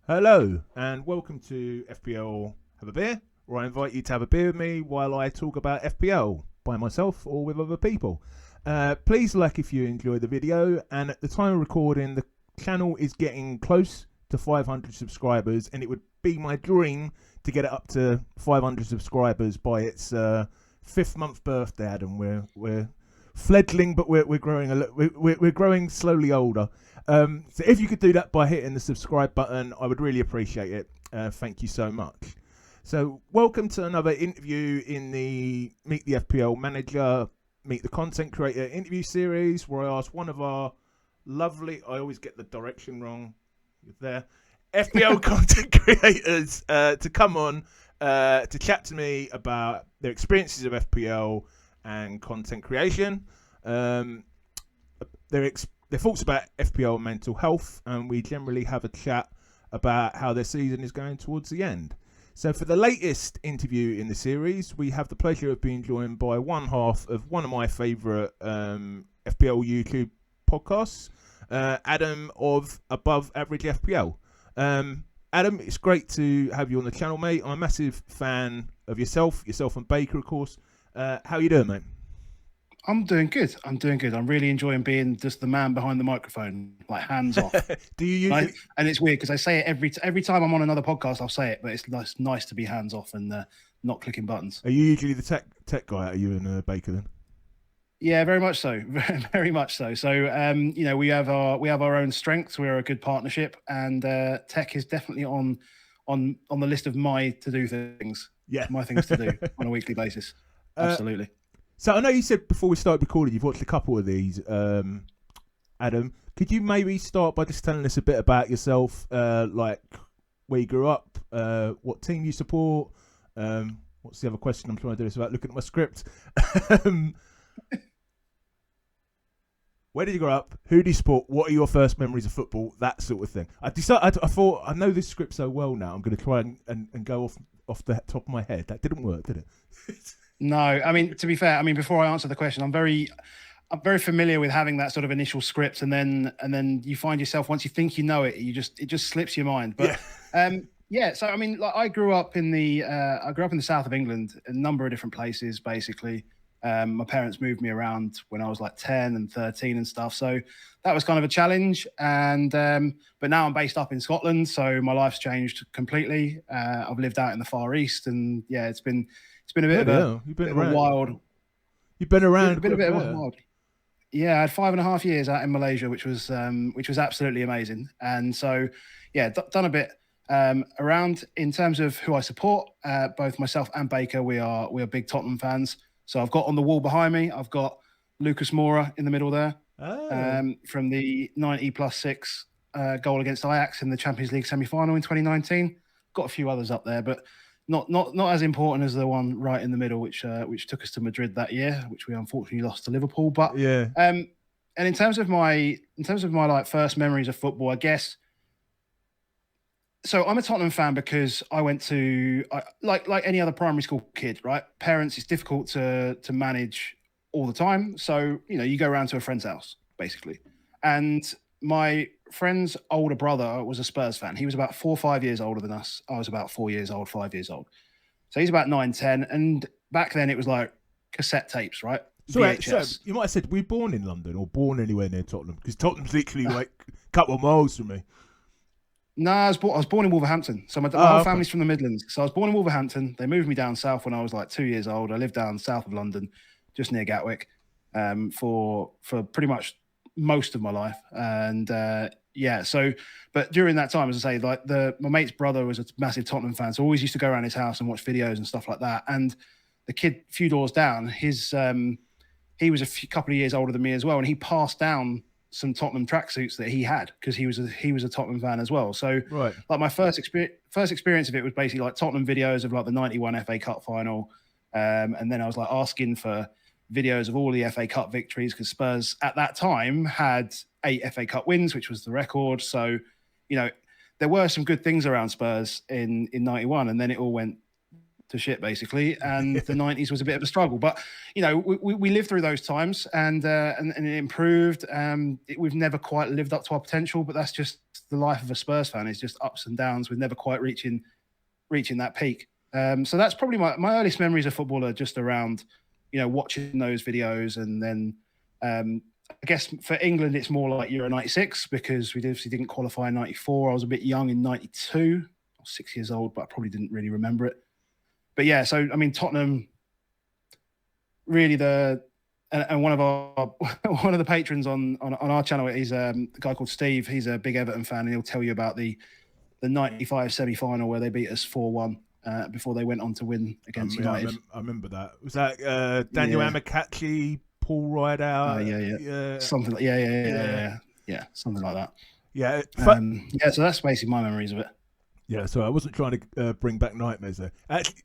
Hello and welcome to FPL Have a Beer, where I invite you to have a beer with me while I talk about FPL by myself or with other people. Please like if you enjoy the video, and at the time of recording the channel is getting close to 500 subscribers, and it would be my dream to get it up to 500 subscribers by its 5th month birthday, Adam. We're fledgling, but we're growing we're growing slowly older. So if you could do that by hitting the subscribe button, I would really appreciate it. Thank you so much. So welcome to another interview in the Meet the FPL Manager, Meet the Content Creator interview series, where I ask one of our lovely, I always get the direction wrong there, FPL content creators to come on to chat to me about their experiences of FPL and content creation, their thoughts about FPL and mental health, and we generally have a chat about how their season is going towards the end. So for the latest interview in the series, we have the pleasure of being joined by one half of one of my favourite FPL YouTube podcasts, Adam of Above Average FPL. Adam, it's great to have you on the channel, mate. I'm a massive fan of yourself and Baker, of course. How you doing, mate? I'm doing good. I'm really enjoying being just the man behind the microphone, like hands off. Do you usually? And it's weird because I say it every time I'm on another podcast. I'll say it, but it's nice to be hands off and not clicking buttons. Are you usually the tech guy? Are you and Baker then? Yeah, very much so. Very much so. So we have our own strengths. We're a good partnership, and tech is definitely on the list of my to do things. Yeah, my things to do on a weekly basis. Absolutely. So I know you said before we started recording you've watched a couple of these. Adam, could you maybe start by just telling us a bit about yourself, like where you grew up, what team you support? What's the other question I'm trying to do? It's about looking at my script. Where did you grow up? Who do you support? What are your first memories of football? That sort of thing. I thought I know this script so well now. I'm going to try and go off the top of my head. That didn't work, did it? No, I mean, to be fair, before I answer the question, I'm very familiar with having that sort of initial script, and then you find yourself, once you think you know it, it just slips your mind. But yeah. So I grew up in the south of England, a number of different places, basically. My parents moved me around when I was like 10 and 13 and stuff, so that was kind of a challenge. And but now I'm based up in Scotland, so my life's changed completely. I've lived out in the Far East, and yeah, it's been a bit of a wild. You've been around. Been a bit of a wild. Yeah, I had 5.5 years out in Malaysia, which was absolutely amazing. And so, yeah, done a bit around. In terms of who I support, both myself and Baker, we are big Tottenham fans. So I've got on the wall behind me, I've got Lucas Moura in the middle there, from the 90+6 goal against Ajax in the Champions League semi-final in 2019. Got a few others up there, but not as important as the one right in the middle, which took us to Madrid that year, which we unfortunately lost to Liverpool. But yeah. And in terms of my like first memories of football, I guess. So I'm a Tottenham fan because I went to like any other primary school kid, right? Parents, it's difficult to manage all the time, so you go around to a friend's house basically, and my friend's older brother was a Spurs fan. He was about 4 or 5 years older than us. I was about 4 years old, 5 years old. So he's about 9, 10. And back then it was like cassette tapes, right? So you might have said, were you born in London or born anywhere near Tottenham? Because Tottenham's literally like a couple of miles from me. No, I was born in Wolverhampton. So my whole family's from the Midlands. So I was born in Wolverhampton. They moved me down south when I was like 2 years old. I lived down south of London, just near Gatwick, for pretty much most of my life. And yeah, so, but during that time, as I say, like my mate's brother was a massive Tottenham fan, so I always used to go around his house and watch videos and stuff like that. And the kid a few doors down, he was a couple of years older than me as well, and he passed down some Tottenham tracksuits that he had because he was a Tottenham fan as well. So right, like my first experience of it was basically like Tottenham videos of like the 91 FA Cup final, and then I was like asking for videos of all the FA Cup victories because Spurs at that time had 8 FA Cup wins, which was the record. So, there were some good things around Spurs in 91, and then it all went to shit basically, and the 90s was a bit of a struggle. But you know, we lived through those times, and it improved. We've never quite lived up to our potential, but that's just the life of a Spurs fan. It's just ups and downs. We're never quite reaching that peak. So that's probably my earliest memories of football are just around, you know, watching those videos, and then I guess for England it's more like Euro 96 because we obviously didn't qualify in 94. I was a bit young in 92. I was 6 years old, but I probably didn't really remember it. But yeah, so I mean Tottenham really and one of the patrons on our channel is a guy called Steve. He's a big Everton fan, and he'll tell you about the 95 semi-final where they beat us 4-1 before they went on to win against United. I remember that. Was that Daniel Amakachi, Paul Rideout? Something like something like that. Yeah. So that's basically my memories of it. Yeah, so I wasn't trying to bring back nightmares there. Actually,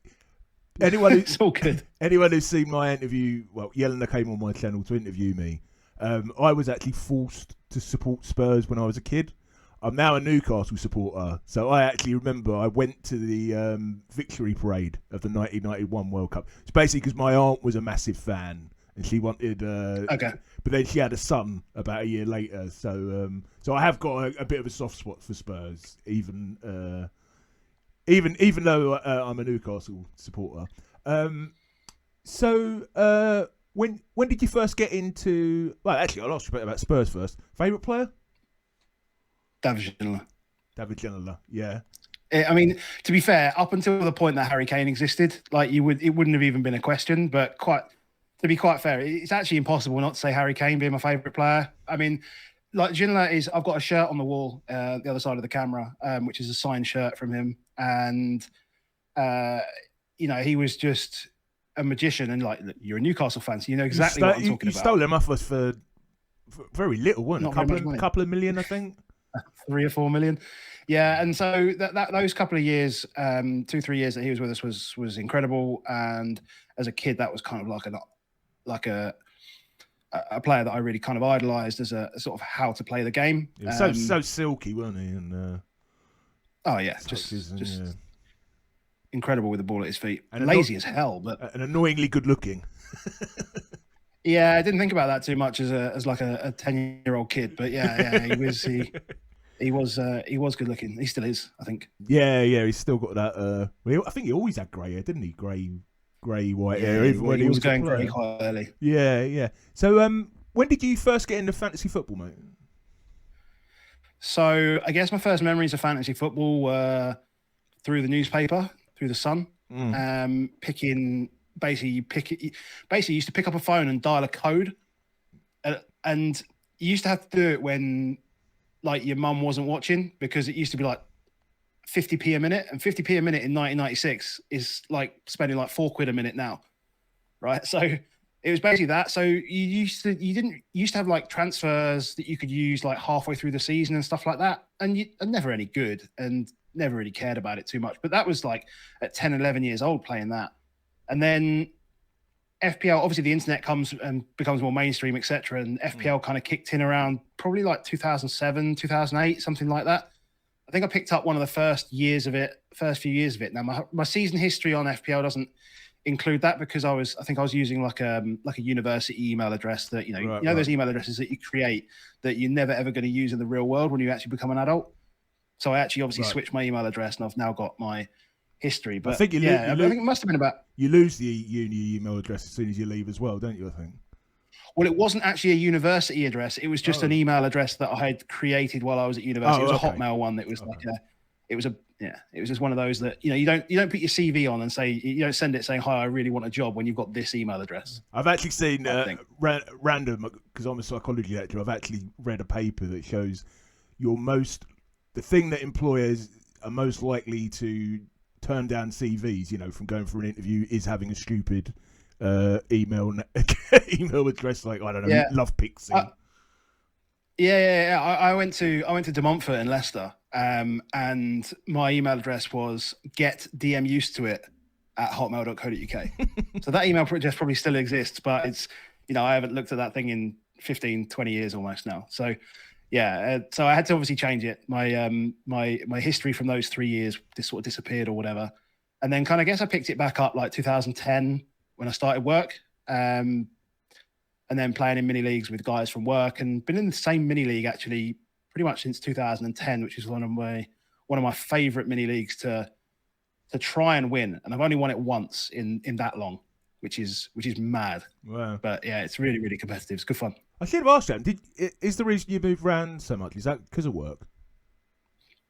it's all good. Anyone who's seen my interview, well, Yelena came on my channel to interview me. I was actually forced to support Spurs when I was a kid. I'm now a Newcastle supporter, so I actually remember I went to the victory parade of the 1991 World Cup. It's basically because my aunt was a massive fan and she wanted. But then she had a son about a year later, so I have got a bit of a soft spot for Spurs, even though I'm a Newcastle supporter. So when did you first get into? Well, actually, I'll ask you about Spurs first. Favorite player? David Ginola, yeah. I mean, to be fair, up until the point that Harry Kane existed, like it wouldn't have even been a question. But to be quite fair, it's actually impossible not to say Harry Kane being my favourite player. I mean, like Ginola is, I've got a shirt on the wall, the other side of the camera, which is a signed shirt from him, and you know, he was just a magician. And like, you're a Newcastle fan, so you know exactly what I'm talking about. You stole him off us for very little, wasn't it? A couple of million, I think. 3 or 4 million, yeah. And so that those couple of years, 2-3 years that he was with us was incredible. And as a kid, that was kind of like a player that I really kind of idolized as a sort of how to play the game. So silky, weren't he? And just incredible with the ball at his feet, and lazy as hell, but and annoyingly good looking. Yeah, I didn't think about that too much as like a 10-year-old kid, but yeah, he was good looking. He still is, I think. Yeah, he's still got that. I think he always had grey hair, didn't he? Grey white hair. Even when he was going grey quite early. Yeah. So, when did you first get into fantasy football, mate? So, I guess my first memories of fantasy football were through the newspaper, through the Sun, Basically, you used to pick up a phone and dial a code, and you used to have to do it when, like, your mum wasn't watching, because it used to be like 50p a minute, and 50p a minute in 1996 is like spending like £4 a minute now, right? So it was basically that. So you used to have like transfers that you could use like halfway through the season and stuff like that, and you are never any good and never really cared about it too much. But that was like at 10, 11 years old playing that. And then FPL, obviously the internet comes and becomes more mainstream, etc. And FPL kind of kicked in around probably like 2007, 2008, something like that. I think I picked up one of the first few years of it. Now my season history on FPL doesn't include that, because I think I was using like a university email address that, those email addresses that you create that you're never ever going to use in the real world when you actually become an adult. So I actually obviously switched my email address, and I've now got my history. But I think I think it must have been about. You lose the uni email address as soon as you leave as well, don't you? I think. Well, it wasn't actually a university address. It was just an email address that I had created while I was at university. It was a Hotmail one that was it was just one of those that, you don't put your CV on and say, you don't send it saying, hi, I really want a job, when you've got this email address. I've actually seen random, because I'm a psychology lecturer, I've actually read a paper that shows the thing that employers are most likely to turn down CVs, from going for an interview, is having a stupid email address, like, I don't know, Love Pixie. I went to De Montfort in Leicester, and my email address was getdmusetoit@hotmail.co.uk. So that email address probably still exists, but it's, I haven't looked at that thing in 15, 20 years almost now. So so I had to obviously change it. My history from those 3 years just sort of disappeared or whatever. And then kind of guess I picked it back up like 2010 when I started work. And then playing in mini leagues with guys from work, and been in the same mini league actually pretty much since 2010, which is one of my favorite mini leagues to try and win. And I've only won it once in that long, which is mad. Wow. But yeah, it's really, really competitive. It's good fun. I should have asked that. Is the reason you move around so much, is that because of work?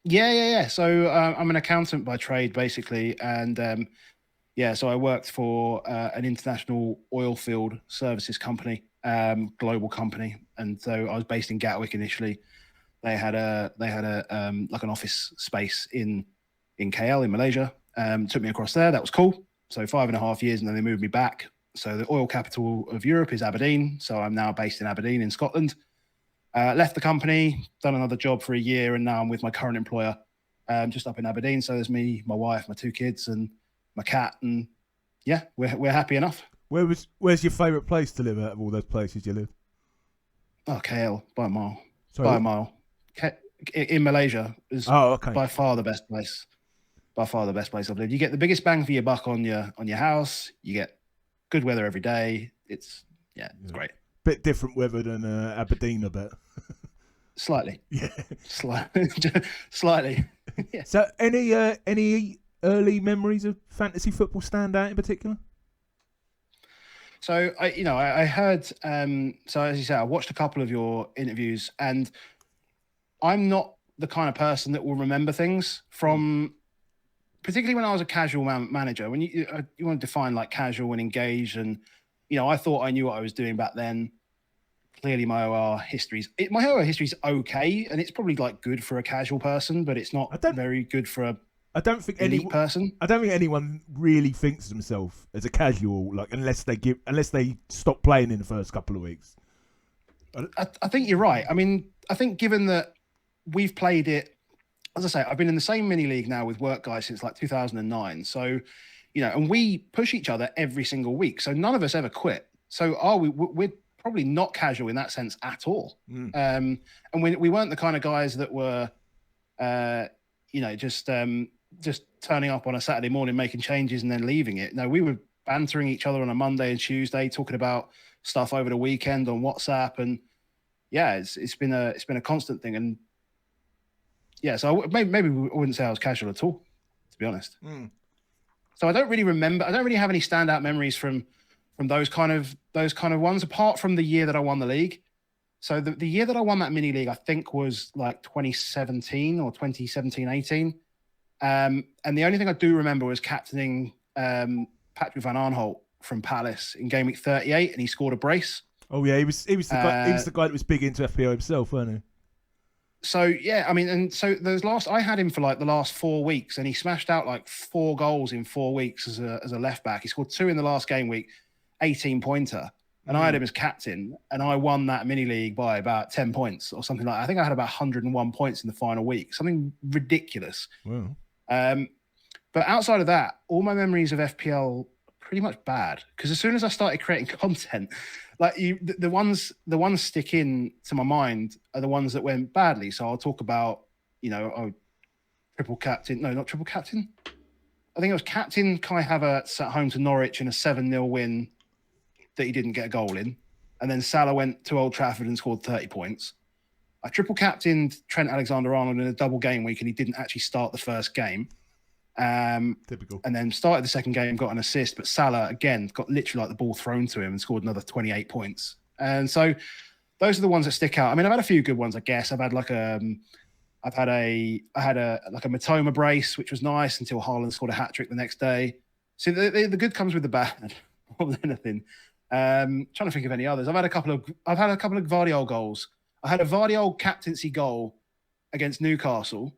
Yeah. So I'm an accountant by trade, basically, and so I worked for an international oil field services company, global company, and so I was based in Gatwick initially. They had a like an office space in KL in Malaysia. Took me across there. That was cool. So 5.5 years, and then they moved me back. So the oil capital of Europe is Aberdeen. So I'm now based in Aberdeen in Scotland. Left the company, done another job for a year, and now I'm with my current employer, just up in Aberdeen. So there's me, my wife, my 2 kids, and my cat, and yeah, we're happy enough. Where's your favourite place to live out of all those places you live? Oh, KL by a mile. Sorry, by a mile. In Malaysia is by far the best place. By far the best place I've lived. You get the biggest bang for your buck on your house. You get good weather every day. It's great. Bit different weather than Aberdeen, I bet. Slightly. Yeah. Slightly. Yeah. So any early memories of fantasy football stand out in particular? So I heard so as you said, I watched a couple of your interviews, and I'm not the kind of person that will remember things from, particularly when I was a casual manager. When you want to define like casual and engage, and I thought I knew what I was doing back then. Clearly, my OR history's okay, and it's probably like good for a casual person, but it's not very good for a elite person. I don't think anyone really thinks of themselves as a casual, like unless they stop playing in the first couple of weeks. I think you're right. I mean, I think given that we've played it, as I say, I've been in the same mini league now with work guys since like 2009. So, and we push each other every single week. So none of us ever quit. So we're probably not casual in that sense at all. And we weren't the kind of guys that were, just turning up on a Saturday morning, making changes and then leaving it. No, we were bantering each other on a Monday and Tuesday, talking about stuff over the weekend on WhatsApp. And yeah, it's been a constant thing. And yeah, so maybe I wouldn't say I was casual at all, to be honest. So I don't really have any standout memories from those kind of ones, apart from the year that I won the league. So the year that I won that mini league, I think was like 2017 or 2017-18. And the only thing I do remember was captaining Patrick van Arnholt from Palace in game week 38, and he scored a brace. Oh yeah, he was the guy that was big into FPL himself, wasn't he? So yeah, I mean, and so I had him for like the last 4 weeks, and he smashed out like 4 goals in 4 weeks as a left back. He scored 2 in the last game week, 18-pointer. And I had him as captain, and I won that mini league by about 10 points or something like that. I think I had about 101 points in the final week, something ridiculous. Wow. But outside of that, all my memories of FPL are pretty much bad, because as soon as I started creating content, like the ones stick in to my mind are the ones that went badly. So I'll talk about, triple captain. No, not triple captain. I think it was captain Kai Havertz at home to Norwich in a 7-0 win that he didn't get a goal in. And then Salah went to Old Trafford and scored 30 points. I triple captained Trent Alexander-Arnold in a double game week, and he didn't actually start the first game. Typical. And then started the second game, got an assist, but Salah again got literally like the ball thrown to him and scored another 28 points. And so those are the ones that stick out. I mean, I've had a few good ones, I guess. I've had like I had a Matoma brace, which was nice, until Haaland scored a hat trick the next day. So the good comes with the bad more than anything. Trying to think of any others. I've had a couple of Gvardiol goals. I had a Gvardiol captaincy goal against Newcastle.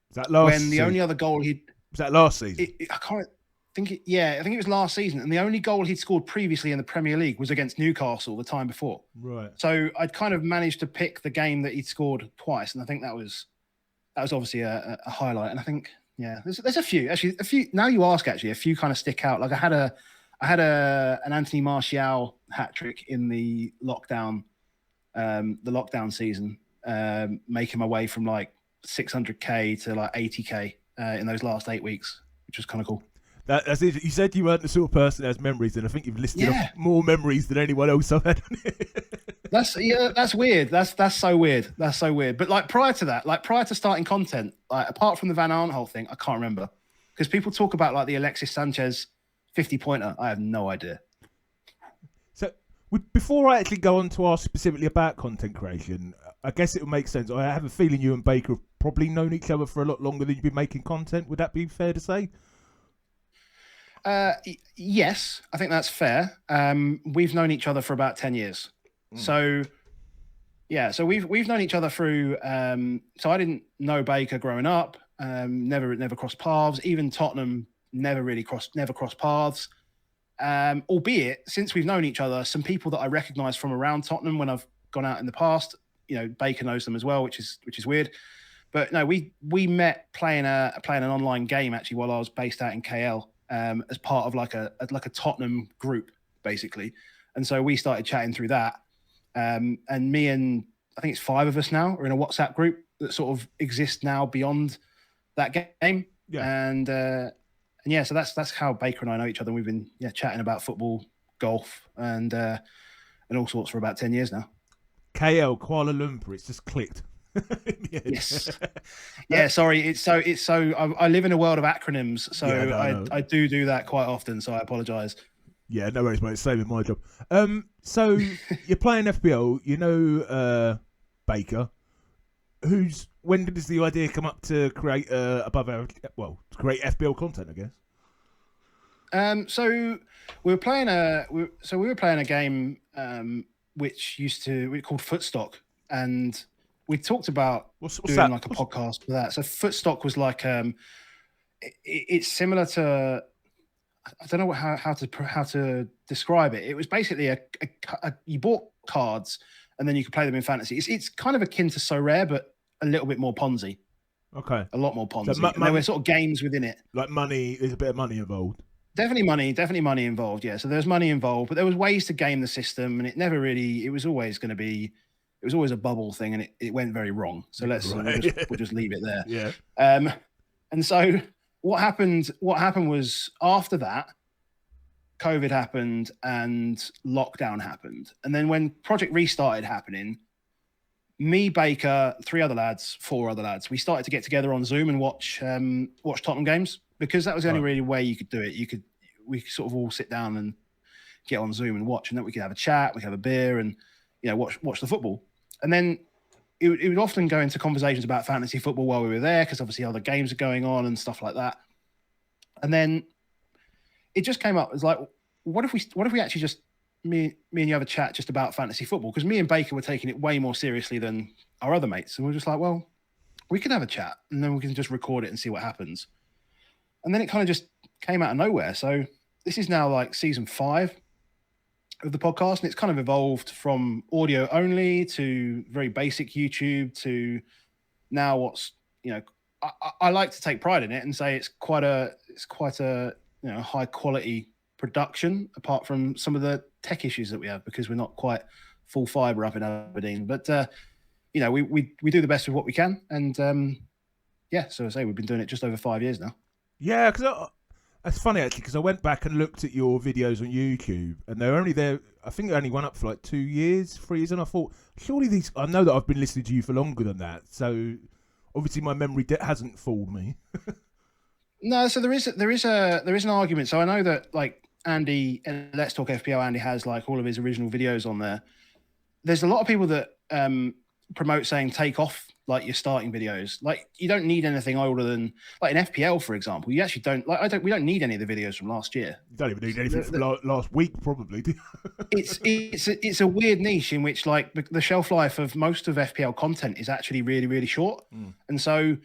Was that last when the only other goal was that last season? I can't think it. Yeah, I think it was last season, and the only goal he'd scored previously in the Premier League was against Newcastle the time before. Right. So I'd kind of managed to pick the game that he'd scored twice, and I think that was obviously a highlight. And I think there's a few actually. A few now you ask, actually, a few kind of stick out. Like I had an Anthony Martial hat trick in the lockdown season, making my way from like 600k to like 80k in those last 8 weeks, which was kind of cool. That's it. You said you weren't the sort of person that has memories, and I think you've listed off Yeah. more memories than anyone else I've had. That's weird. That's so weird. That's so weird. But like prior to that, like prior to starting content, like apart from the Van Arnholt thing, I can't remember because people talk about like the Alexis Sanchez 50-pointer. I have no idea. So before I actually go on to ask specifically about content creation, I guess it would make sense. I have a feeling you and Baker have probably known each other for a lot longer than you've been making content. Would that be fair to say? Yes, I think that's fair. We've known each other for about 10 years. So yeah, so we've known each other through so I didn't know Baker growing up, never crossed paths. Even Tottenham never crossed paths. Albeit since we've known each other, some people that I recognise from around Tottenham when I've gone out in the past, you know, Baker knows them as well, which is weird. But no, we met playing an online game actually while I was based out in KL. As part of like a Tottenham group, basically. And so we started chatting through that. And me and I think it's 5 of us now are in a WhatsApp group that sort of exists now beyond that game. Yeah. And yeah, so that's how Baker and I know each other. We've been chatting about football, golf, and all sorts for about 10 years now. KL, Kuala Lumpur, it's just clicked. Yes. Yeah, sorry. It's so I live in a world of acronyms, so no. I do that quite often, so I apologize. Yeah, no worries, mate. It's saving my job. So you're playing FPL, you know Baker. When does the idea come up to create create FPL content, I guess? So we were playing a game which we called Footstock, and we talked about doing that? Like a podcast for that. So Footstock was like it's similar to, I don't know how to describe it. It was basically you bought cards and then you could play them in fantasy. It's kind of akin to So Rare, but a little bit more Ponzi. Okay, a lot more Ponzi. So there were sort of games within it. Like money, there's a bit of money involved. Definitely money involved. Yeah, so there's money involved, but there was ways to game the system, and it was always a bubble thing, and it went very wrong. So we'll just leave it there. Yeah. And so what happened was after that, COVID happened and lockdown happened. And then when Project Restarted happening, me, Baker, 4 other lads, we started to get together on Zoom and watch Tottenham games, because that was the only really way you could do it. We could sort of all sit down and get on Zoom and watch, and then we could have a chat, we could have a beer, and watch the football. And then it would often go into conversations about fantasy football while we were there, because obviously other games are going on and stuff like that. And then it just came up as like, what if we actually just me and you have a chat just about fantasy football? Because me and Baker were taking it way more seriously than our other mates, and we're just like, well, we could have a chat and then we can just record it and see what happens. And then it kind of just came out of nowhere. So this is now like season 5 of the podcast, and it's kind of evolved from audio only to very basic YouTube to now what's, I like to take pride in it and say it's quite a high quality production, apart from some of the tech issues that we have because we're not quite full fiber up in Aberdeen. But we do the best with what we can, and so I say we've been doing it just over 5 years now. Yeah, because it's funny actually, because I went back and looked at your videos on YouTube, and they're only there. I think they only went up for like 2 years, 3 years, and I thought, surely I know that I've been listening to you for longer than that, so obviously my memory hasn't fooled me. No, so there is an argument. So I know that like Andy, Let's Talk FPL, Andy has like all of his original videos on there. There's a lot of people that promote saying take off like your starting videos. Like you don't need anything older than, like in FPL, for example, you actually don't we don't need any of the videos from last year. You don't even need anything from last week, probably. It's a weird niche in which like the shelf life of most of FPL content is actually really, really short. And so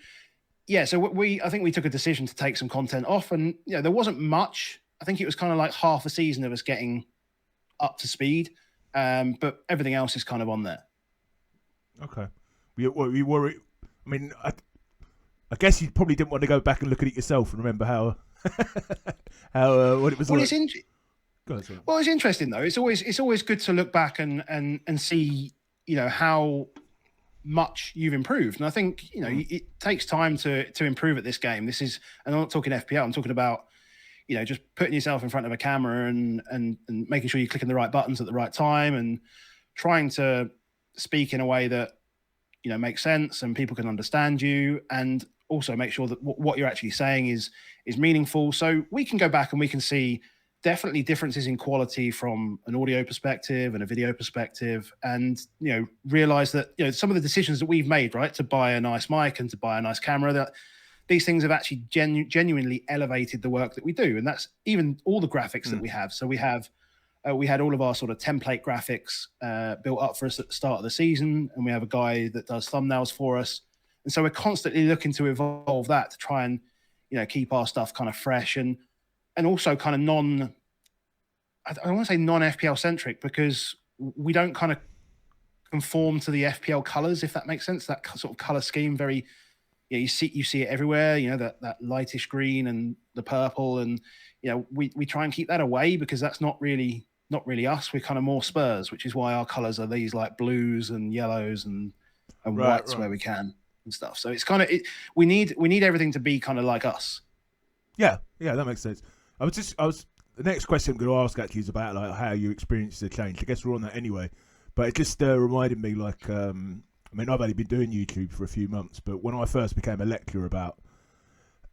I think we took a decision to take some content off, and there wasn't much. I think it was kind of like half a season of us getting up to speed, but everything else is kind of on there. Okay. We worry. I mean, I guess you probably didn't want to go back and look at it yourself and remember how what it was like. Well, it's interesting though. It's always good to look back and see how much you've improved. And I think it takes time to improve at this game. And I'm not talking FPL. I'm talking about just putting yourself in front of a camera and making sure you're clicking the right buttons at the right time and trying to speak in a way that, makes sense and people can understand you, and also make sure that what you're actually saying is meaningful. So we can go back and we can see definitely differences in quality from an audio perspective and a video perspective, and realize that some of the decisions that we've made, right, to buy a nice mic and to buy a nice camera, that these things have actually genuinely elevated the work that we do. And that's even all the graphics that we have. So we had all of our sort of template graphics built up for us at the start of the season, and we have a guy that does thumbnails for us. And so we're constantly looking to evolve that to try and keep our stuff kind of fresh and also kind of I don't want to say non-FPL centric, because we don't kind of conform to the FPL colors, if that makes sense. That sort of color scheme, very, you see it everywhere. That lightish green and the purple, and we try and keep that away because that's not really us. We're kind of more Spurs, which is why our colors are these like blues and yellows and whites where we can and stuff. So it's kind of we need everything to be kind of like us. Yeah, that makes sense. The next question I'm going to ask actually is about like how you experience the change. I guess we're on that anyway, but it just reminded me like, I've only been doing YouTube for a few months, but when I first became a lecturer about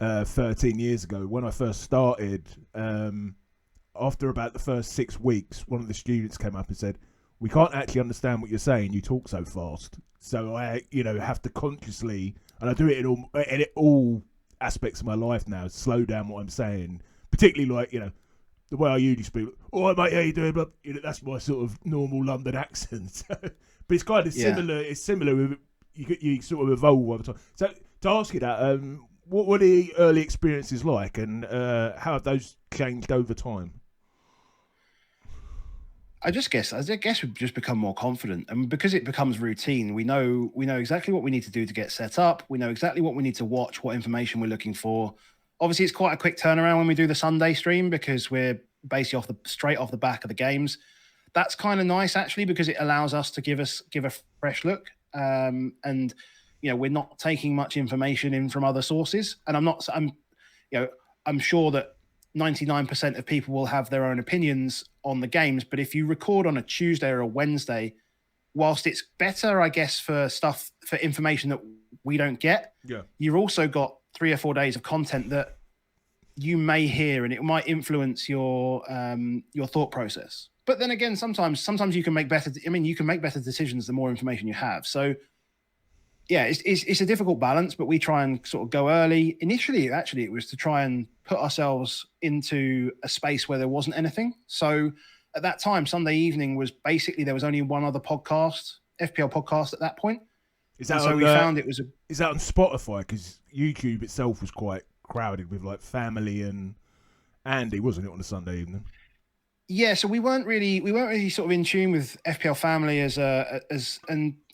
13 years ago, when I first started, after about the first 6 weeks, one of the students came up and said, "We can't actually understand what you're saying. You talk so fast." So I, have to consciously, and I do it in all aspects of my life now, slow down what I'm saying, particularly like, the way I usually speak. "Oh, mate, how you doing?" But that's my sort of normal London accent. But it's kind of similar. It's similar with you sort of evolve over time. So to ask you that, what were the early experiences like, and how have those changed over time? I guess we've just become more confident, and because it becomes routine, we know exactly what we need to do to get set up. We know exactly what we need to watch, what information we're looking for. Obviously, it's quite a quick turnaround when we do the Sunday stream because we're basically straight off the back of the games. That's kind of nice actually, because it allows us to give a fresh look, and we're not taking much information in from other sources. And I'm sure that 99% of people will have their own opinions on the games, but if you record on a Tuesday or a Wednesday, whilst it's better, I guess, for information that we don't get, you've also got 3 or 4 days of content that you may hear, and it might influence your thought process. But then again, sometimes you can make better. You can make better decisions the more information you have. So yeah, it's a difficult balance, but we try and sort of go early. Initially, actually, it was to try and put ourselves into a space where there wasn't anything. So at that time, Sunday evening was basically, there was only one other podcast, FPL podcast at that point. Is that we found it was is that on Spotify? Because YouTube itself was quite crowded with like family and Andy, wasn't it, on a Sunday evening? Yeah, so we weren't really sort of in tune with FPL family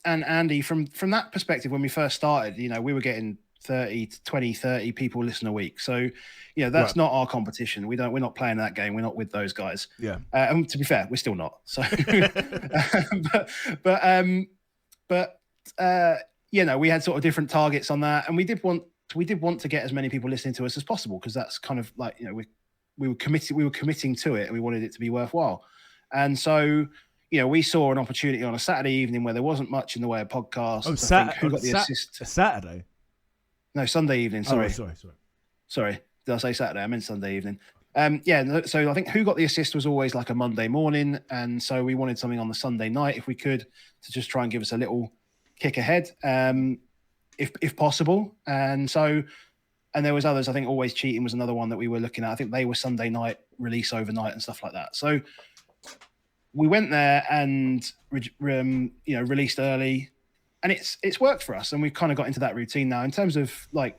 and Andy from that perspective. When we first started, we were getting 30 people listen a week. So, that's not our competition. We're not playing that game. We're not with those guys. Yeah. And to be fair, we're still not. So, we had sort of different targets on that, and we did want to get as many people listening to us as possible, because that's kind of like, we were committing to it, and we wanted it to be worthwhile. And so, we saw an opportunity on a Saturday evening where there wasn't much in the way of podcasts. Who got the assist? A Saturday? No, Sunday evening. Sorry. Oh, sorry. Did I say Saturday? I meant Sunday evening. So I think who got the assist was always like a Monday morning, and so we wanted something on the Sunday night if we could, to just try and give us a little kick ahead, if possible. And there was others. I think Always Cheating was another one that we were looking at. I think they were Sunday night, release overnight and stuff like that. So we went there and released early, and it's worked for us, and we've kind of got into that routine now in terms of like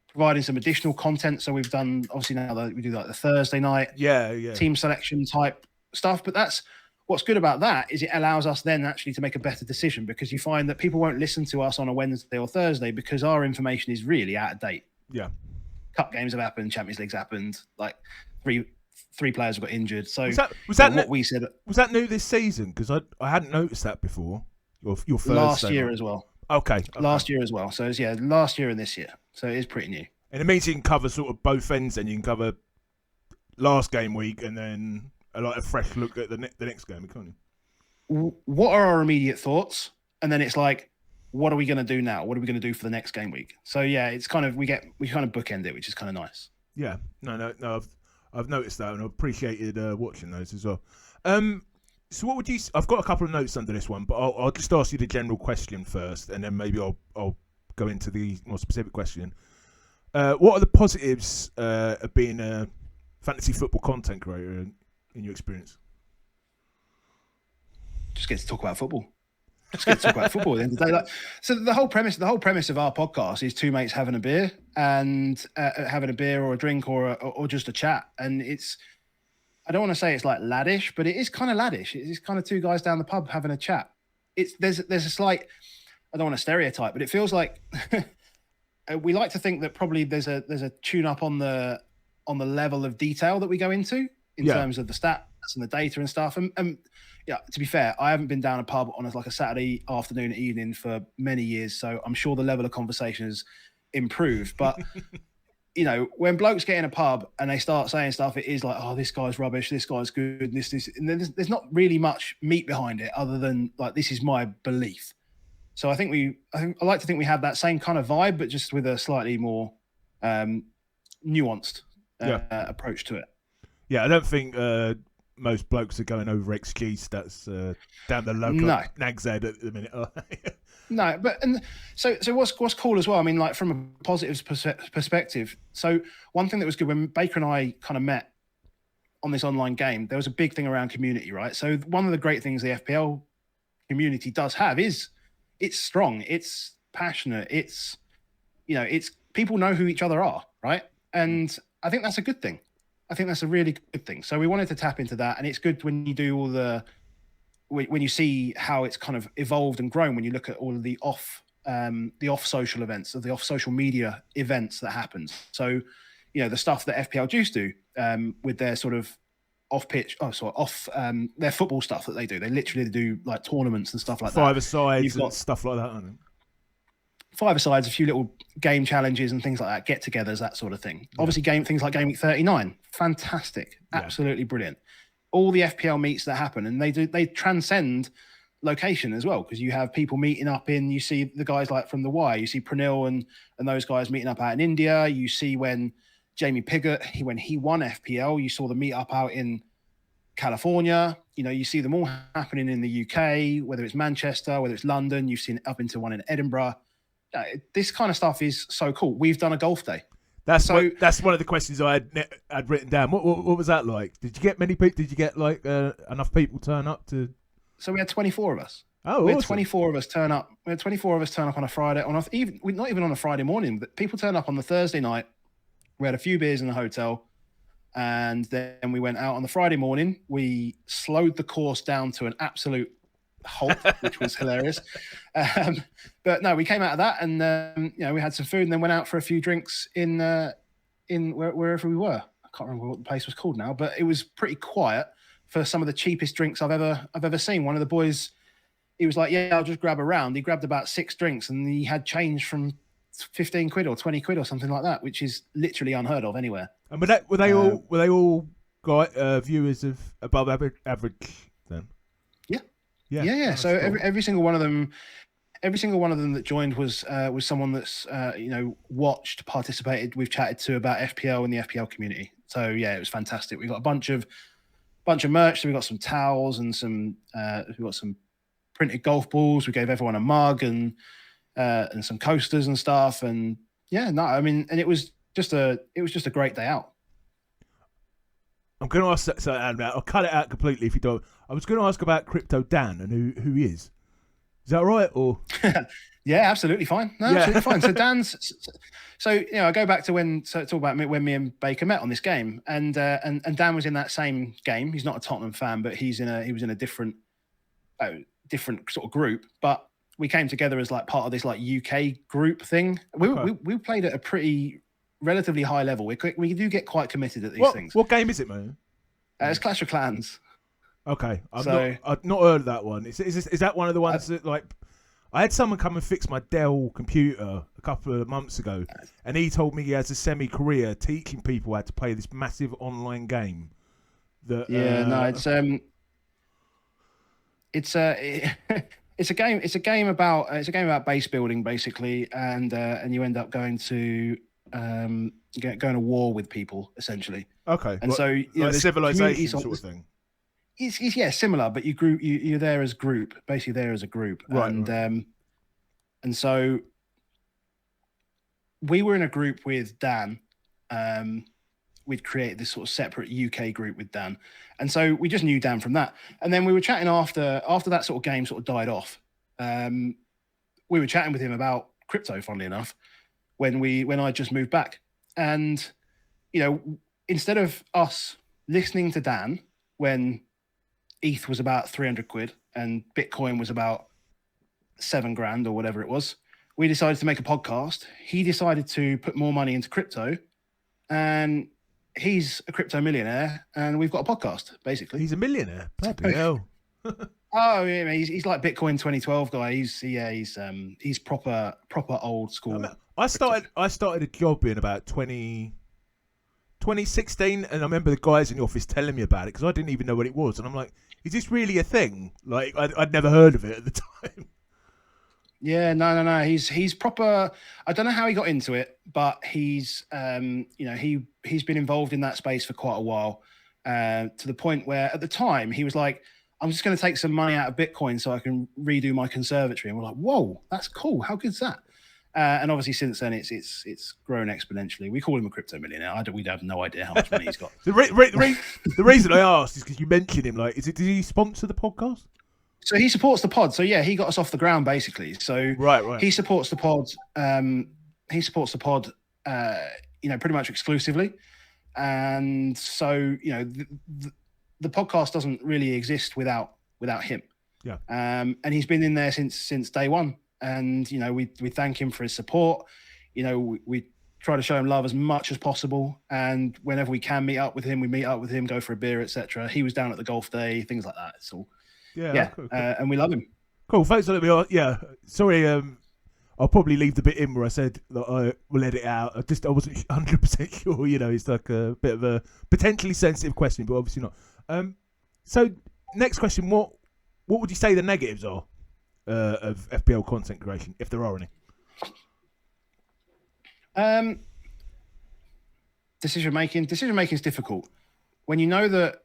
providing some additional content. So we've done, obviously now that we do like the Thursday night team selection type stuff, but that's what's good about that, is it allows us then actually to make a better decision, because you find that people won't listen to us on a Wednesday or Thursday because our information is really out of date. Yeah. Cup games have happened, Champions League's happened, like three players have got injured. So was that new this season? Because I hadn't noticed that before. Your first last year as well. Okay. Last year as well. So it's last year and this year. So it is pretty new. And it means you can cover sort of both ends, and you can cover last game week and then a fresh look at the next game, can't you? What are our immediate thoughts? And then it's like, what are we going to do now? What are we going to do for the next game week? So yeah, it's kind of we kind of bookend it, which is kind of nice. Yeah, no. I've noticed that, and I appreciated watching those as well. So what would you? I've got a couple of notes under this one, but I'll just ask you the general question first, and then maybe I'll go into the more specific question. What are the positives of being a fantasy football content creator in your experience? Just get to talk about football. Just get to talk about football at the end of the day. Like, so the whole premise of our podcast is two mates having a beer and having a beer or a drink or just a chat. And it's, I don't want to say it's like laddish, but it is kind of laddish. It's kind of two guys down the pub having a chat. There's a slight, I don't want to stereotype, but it feels like we like to think that probably there's a tune up on the level of detail that we go into in terms of the stats and the data and stuff. And yeah, to be fair, I haven't been down a pub on a Saturday afternoon, evening for many years, so I'm sure the level of conversation has improved. But you know, when blokes get in a pub and they start saying stuff, it is like, oh, this guy's rubbish, this guy's good, this, and there's not really much meat behind it other than like, this is my belief. So I like to think we have that same kind of vibe, but just with a slightly more nuanced approach to it. Yeah, I don't think most blokes are going over XG stats down the local Nag's Head at the minute. No, but so what's cool as well, I mean, like from a positive perspective, so one thing that was good when Baker and I kind of met on this online game, there was a big thing around community, right? So one of the great things the FPL community does have is it's strong, it's passionate, it's, you know, it's people know who each other are, right? And I think that's a good thing. I think that's a really good thing. So we wanted to tap into that, and it's good when you do when you see how it's kind of evolved and grown, when you look at all of the off social events, the off social media events that happens. So, you know, the stuff that FPL Juice do with their sort of their football stuff that they do. They literally do like tournaments and stuff like that. Five-a-sides and stuff like that, aren't they? Five-a-sides, a few little game challenges and things like that, get-togethers, that sort of thing. Yeah. Obviously, things like Game Week 39, fantastic, absolutely brilliant. All the FPL meets that happen, and they transcend location as well, because you have people meeting up you see the guys like from the Y, you see Pranil and those guys meeting up out in India. You see when Jamie Piggott, when he won FPL, you saw the meet up out in California. You know, you see them all happening in the UK, whether it's Manchester, whether it's London. You've seen it up into one in Edinburgh. This kind of stuff is so cool. We've done a golf day. That's one of the questions I had written down. What was that like? Did you get many people? Did you get like enough people turn up to? So we had 24 of us. Oh, we had awesome. 24 of us turn up. We had 24 of us turn up on a Friday. Not even on a Friday morning. But people turned up on the Thursday night. We had a few beers in the hotel, and then we went out on the Friday morning. We slowed the course down to an absolute halt, which was hilarious. But no, we came out of that, and you know, we had some food, and then went out for a few drinks in wherever we were. I can't remember what the place was called now, but it was pretty quiet for some of the cheapest drinks I've ever seen. One of the boys, he was like, "Yeah, I'll just grab a round." He grabbed about 6 drinks, and he had change from 15 quid or 20 quid or something like that, which is literally unheard of anywhere. And were they all viewers of above average then? Yeah. So cool. every single one of them that joined was someone that's you know, watched, participated, we've chatted to about FPL and the FPL community. So yeah, it was fantastic. We got a bunch of merch. So we got some towels and we got some printed golf balls. We gave everyone a mug and some coasters and stuff. And yeah, no, I mean, and it was just a great day out. I'm going to ask so I'll cut it out completely if you don't. I was going to ask about Crypto Dan and who he is. Is that right? Or yeah, absolutely fine. No, absolutely fine. So you know, I go back to talk about when me and Baker met on this game, and Dan was in that same game. He's not a Tottenham fan, but he was in a different sort of group. But we came together as like part of this like UK group thing. We played at a pretty relatively high level. We do get quite committed at these things. What game is it, man? It's Clash of Clans. Okay, I've not heard of that one. Is that one of the ones that like I had someone come and fix my Dell computer a couple of months ago, and he told me he has a semi-career teaching people how to play this massive online game. That no, it's it's a game. It's a game about base building basically, and you end up going to going to war with people essentially. Okay, and so like civilization sort of thing. It's similar, but you're there as group, basically there as a group, right? And so we were in a group with Dan. We'd created this sort of separate UK group with Dan, and so we just knew Dan from that. And then we were chatting after that sort of game sort of died off. We were chatting with him about crypto, funnily enough, when I just moved back, and instead of us listening to Dan when ETH was about 300 quid and Bitcoin was about $7,000 or whatever it was, we decided to make a podcast. He decided to put more money into crypto, and he's a crypto millionaire, and we've got a podcast basically. He's a millionaire. Bloody hell. Oh yeah, he's like Bitcoin 2012 guy. He's proper old school. I started a job in about 2016, and I remember the guys in the office telling me about it because I didn't even know what it was, and I'm like, is this really a thing? Like I'd never heard of it at the time. Yeah, no. He's proper. I don't know how he got into it, but he's he's been involved in that space for quite a while, to the point where at the time he was like, I'm just going to take some money out of Bitcoin so I can redo my conservatory. And we're like, whoa, that's cool. How good's that? And obviously since then it's grown exponentially. We call him a crypto millionaire. We have no idea how much money he's got. The reason I asked is because you mentioned him. Like, did he sponsor the podcast? So he supports the pod. So yeah, he got us off the ground basically. So right. He supports the pod. He supports the pod. Pretty much exclusively. And so the podcast doesn't really exist without him. Yeah. And he's been in there since day one. And we thank him for his support. We try to show him love as much as possible. And whenever we can meet up with him, we meet up with him, go for a beer, etc. He was down at the golf day, things like that. It's all. Yeah. Cool. And we love him. Cool. Thanks for letting me. Yeah. Sorry. I'll probably leave the bit in where I said that I will edit out. I wasn't 100% sure. It's like a bit of a potentially sensitive question, but obviously not. So next question: What would you say the negatives are of FPL content creation, if there are any? Decision making is difficult when you know that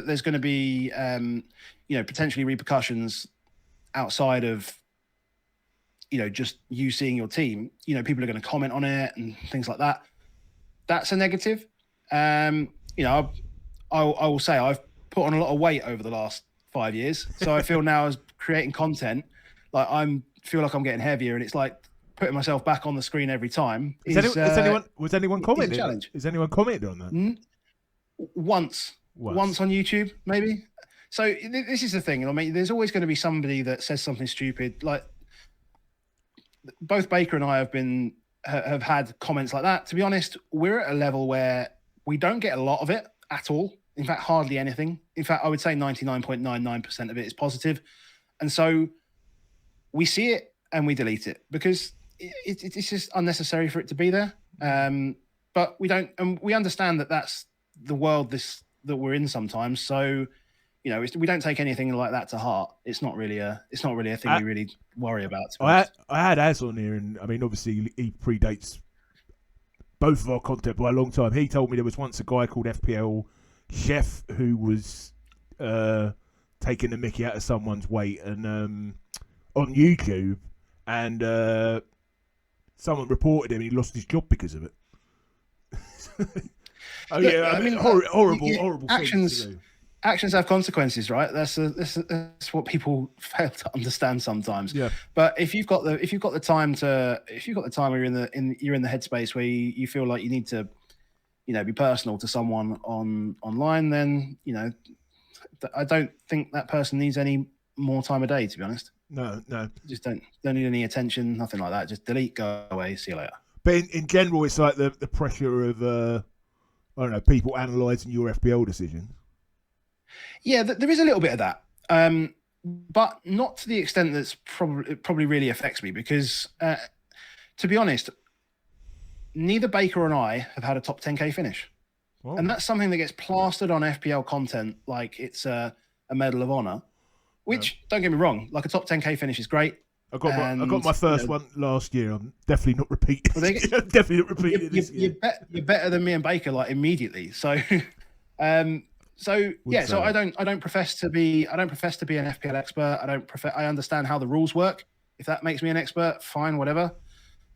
there's going to be potentially repercussions outside of just you seeing your team. People are going to comment on it and things like that. That's a negative. I will say I've put on a lot of weight over the last 5 years, so I feel now as creating content, like feel like I'm getting heavier, and it's like putting myself back on the screen every time. Was anyone commenting? Is anyone commenting on that? Once on YouTube, maybe. So this is the thing. I mean, there's always going to be somebody that says something stupid. Like both Baker and I have had comments like that. To be honest, we're at a level where we don't get a lot of it at all. In fact, hardly anything. In fact, I would say 99.99% of it is positive. And so we see it and we delete it because it's just unnecessary for it to be there. But we don't, and we understand that that's the world that we're in sometimes. So, we don't take anything like that to heart. It's not really a thing we really worry about. I had Az on here, and I mean, obviously he predates both of our content by a long time. He told me there was once a guy called FPL Chef who was taking the mickey out of someone's weight and on YouTube, and someone reported him and he lost his job because of it. I mean, horrible actions have consequences, right? That's what people fail to understand sometimes. Yeah. But if you've got the time where you're in the headspace where you feel like you need to, be personal to someone online, then I don't think that person needs any more time a day, to be honest. No. Just don't need any attention, nothing like that. Just delete, go away, see you later. But in general, it's like the pressure of I don't know, people analysing your FPL decisions. Yeah, there is a little bit of that. but not to the extent that's probably really affects me, because to be honest, neither Baker and I have had a top 10k finish. Whoa. And that's something that gets plastered on FPL content like it's a Medal of Honor, which, don't get me wrong, like a top 10k finish is great. I got my first one last year. I'm definitely not repeating. Well, definitely not repeating this year. You're better than me and Baker, like, immediately. So, so I don't profess to be an FPL expert. I understand how the rules work. If that makes me an expert, fine, whatever.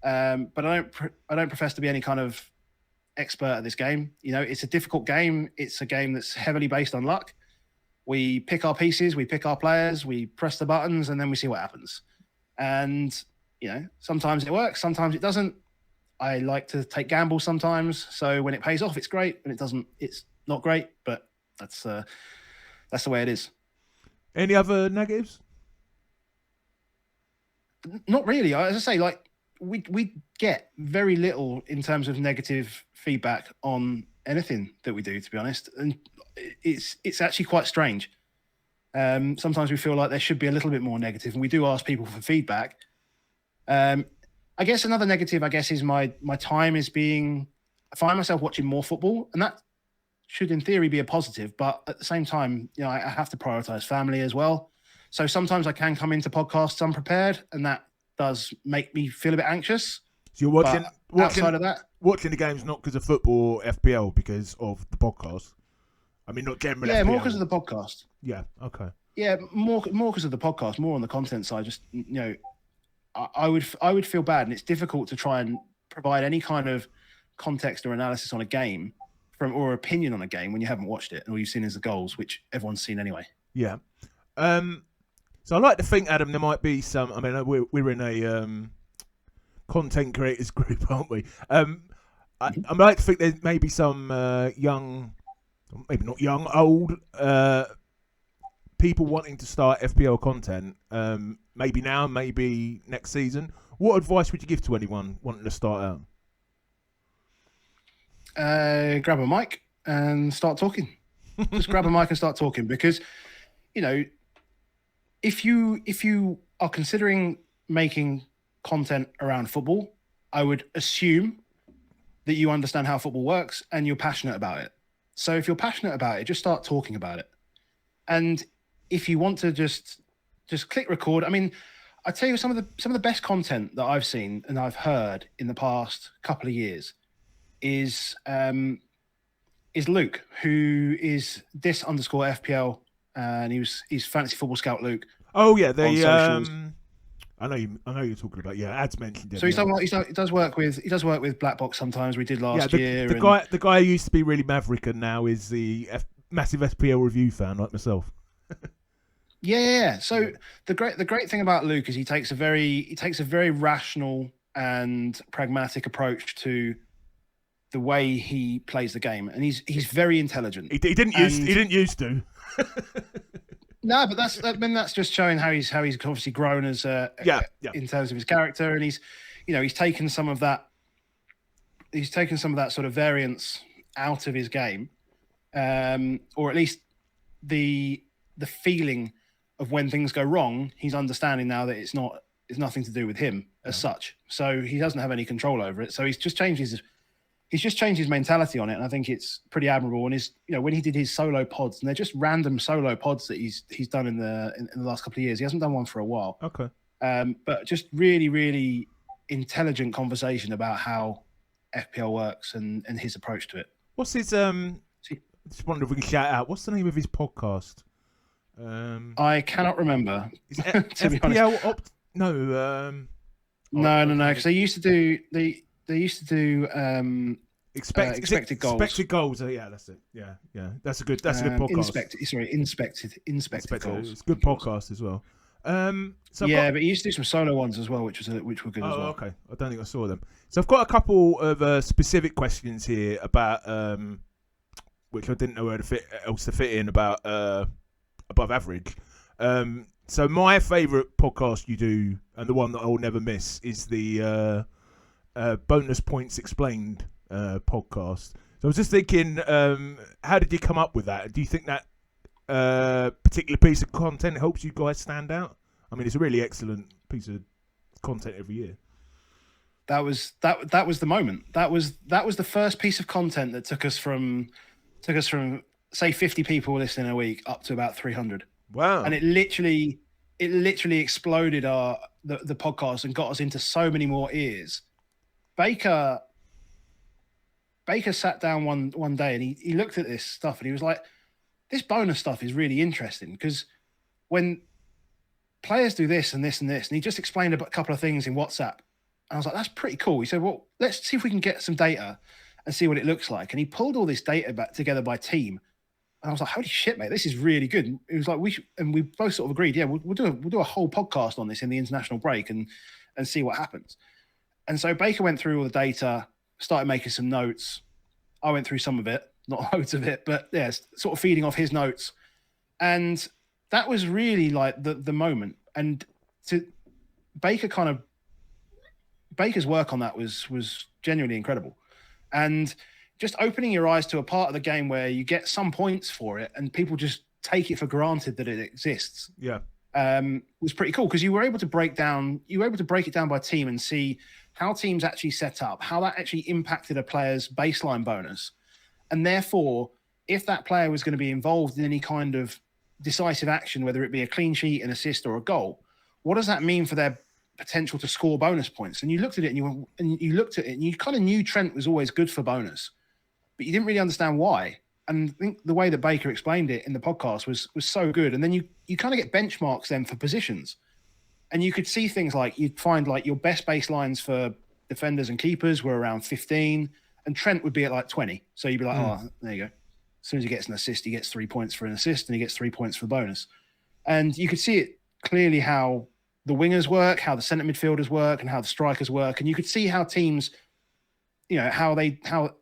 But I don't profess to be any kind of expert at this game. You know, it's a difficult game. It's a game that's heavily based on luck. We pick our pieces, we pick our players, we press the buttons, and then we see what happens. And, you know, sometimes it works, sometimes it doesn't. I like to take gambles sometimes. So when it pays off, it's great. When it doesn't, it's not great. But that's the way it is. Any other negatives? Not really. As I say, like, we get very little in terms of negative feedback on anything that we do, to be honest. And it's actually quite strange. Sometimes we feel like there should be a little bit more negative, and we do ask people for feedback. I guess another negative, is my time is being. I find myself watching more football, and that should, in theory, be a positive. But at the same time, you know, I have to prioritize family as well. So sometimes I can come into podcasts unprepared, and that does make me feel a bit anxious. So you're watching outside of that, watching the games not because of football or FPL, because of the podcast. I mean, not generally. Yeah, FPL. more because of the podcast. Yeah. Okay. Yeah, more because of the podcast, more on the content side. Just, you know, I would feel bad, and it's difficult to try and provide any kind of context or analysis on a game or opinion on a game when you haven't watched it and all you've seen is the goals, which everyone's seen anyway. Yeah. So I like to think, Adam, there might be some. I mean, we're in a content creators group, aren't we? I like to think there may be some young, maybe not young, old people wanting to start FPL content. Maybe now, maybe next season. What advice would you give to anyone wanting to start out? Grab a mic and start talking. Just grab a mic and start talking, because, you know, if you are considering making content around football, I would assume that you understand how football works and you're passionate about it. So if you're passionate about it, just start talking about it. And if you want to just click record, I mean, I tell you, some of the best content that I've seen and I've heard in the past couple of years is Luke, who is this_FPL, and he's Fantasy Football Scout Luke. Oh yeah, I know you're talking about. Yeah, Ads mentioned it. So he does work with Black Box sometimes. We did last year. The guy who used to be really maverick and now is the massive FPL review fan like myself. Yeah. So the great thing about Luke is he takes a very rational and pragmatic approach to the way he plays the game, and he's very intelligent. He didn't used to. No, but that's just showing how he's obviously grown as in terms of his character, and he's taken some of that sort of variance out of his game, or at least the feeling of when things go wrong. He's understanding now that it's nothing to do with him as such. So he doesn't have any control over it. So he's just changed his mentality on it, and I think it's pretty admirable. And when he did his solo pods, and they're just random solo pods that he's done in the last couple of years. He hasn't done one for a while. Okay. But just really, really intelligent conversation about how FPL works and his approach to it. What's his just wonder if we can shout out. What's the name of his podcast? I cannot remember. Is it to be honest. No. Because they used to do expected goals. Expected goals. Yeah, that's it. Yeah. That's a good podcast. Inspected goals. It's a good podcast as well. But he used to do some solo ones as well, which were good as well. Okay. I don't think I saw them. So I've got a couple of specific questions here about which I didn't know where else to fit in about above average. So my favourite podcast you do, and the one that I will never miss, is the Bonus Points Explained podcast. So I was just thinking, how did you come up with that? Do you think that particular piece of content helps you guys stand out? I mean, it's a really excellent piece of content every year. That was the moment. That was the first piece of content that took us from say 50 people listening a week up to about 300. Wow. And it literally exploded the podcast and got us into so many more ears. Baker sat down one day and he looked at this stuff and he was like, this bonus stuff is really interesting, because when players do this and this and this, and he just explained a couple of things in WhatsApp. And I was like, that's pretty cool. He said, well, let's see if we can get some data and see what it looks like. And he pulled all this data back together by team. And I was like, holy shit, mate, this is really good. It was like, and we both sort of agreed, yeah, we'll do a whole podcast on this in the international break and see what happens. And so Baker went through all the data, started making some notes. I went through some of it, not loads of it, but yeah, sort of feeding off his notes. And that was really like the moment. And Baker's work on that was genuinely incredible. And just opening your eyes to a part of the game where you get some points for it and people just take it for granted that it exists. Yeah. Was pretty cool, because you were able to break it down by team and see how teams actually set up, how that actually impacted a player's baseline bonus. And therefore, if that player was going to be involved in any kind of decisive action, whether it be a clean sheet, an assist, or a goal, what does that mean for their potential to score bonus points? And you looked at it and you kind of knew Trent was always good for bonus, but you didn't really understand why. And I think the way that Baker explained it in the podcast was so good. And then you kind of get benchmarks then for positions. And you could see things like, you'd find like your best baselines for defenders and keepers were around 15, and Trent would be at like 20. So you'd be like, oh, there you go. As soon as he gets an assist, he gets 3 points for an assist and he gets 3 points for bonus. And you could see it clearly how the wingers work, how the centre midfielders work, and how the strikers work. And you could see how teams, you know, how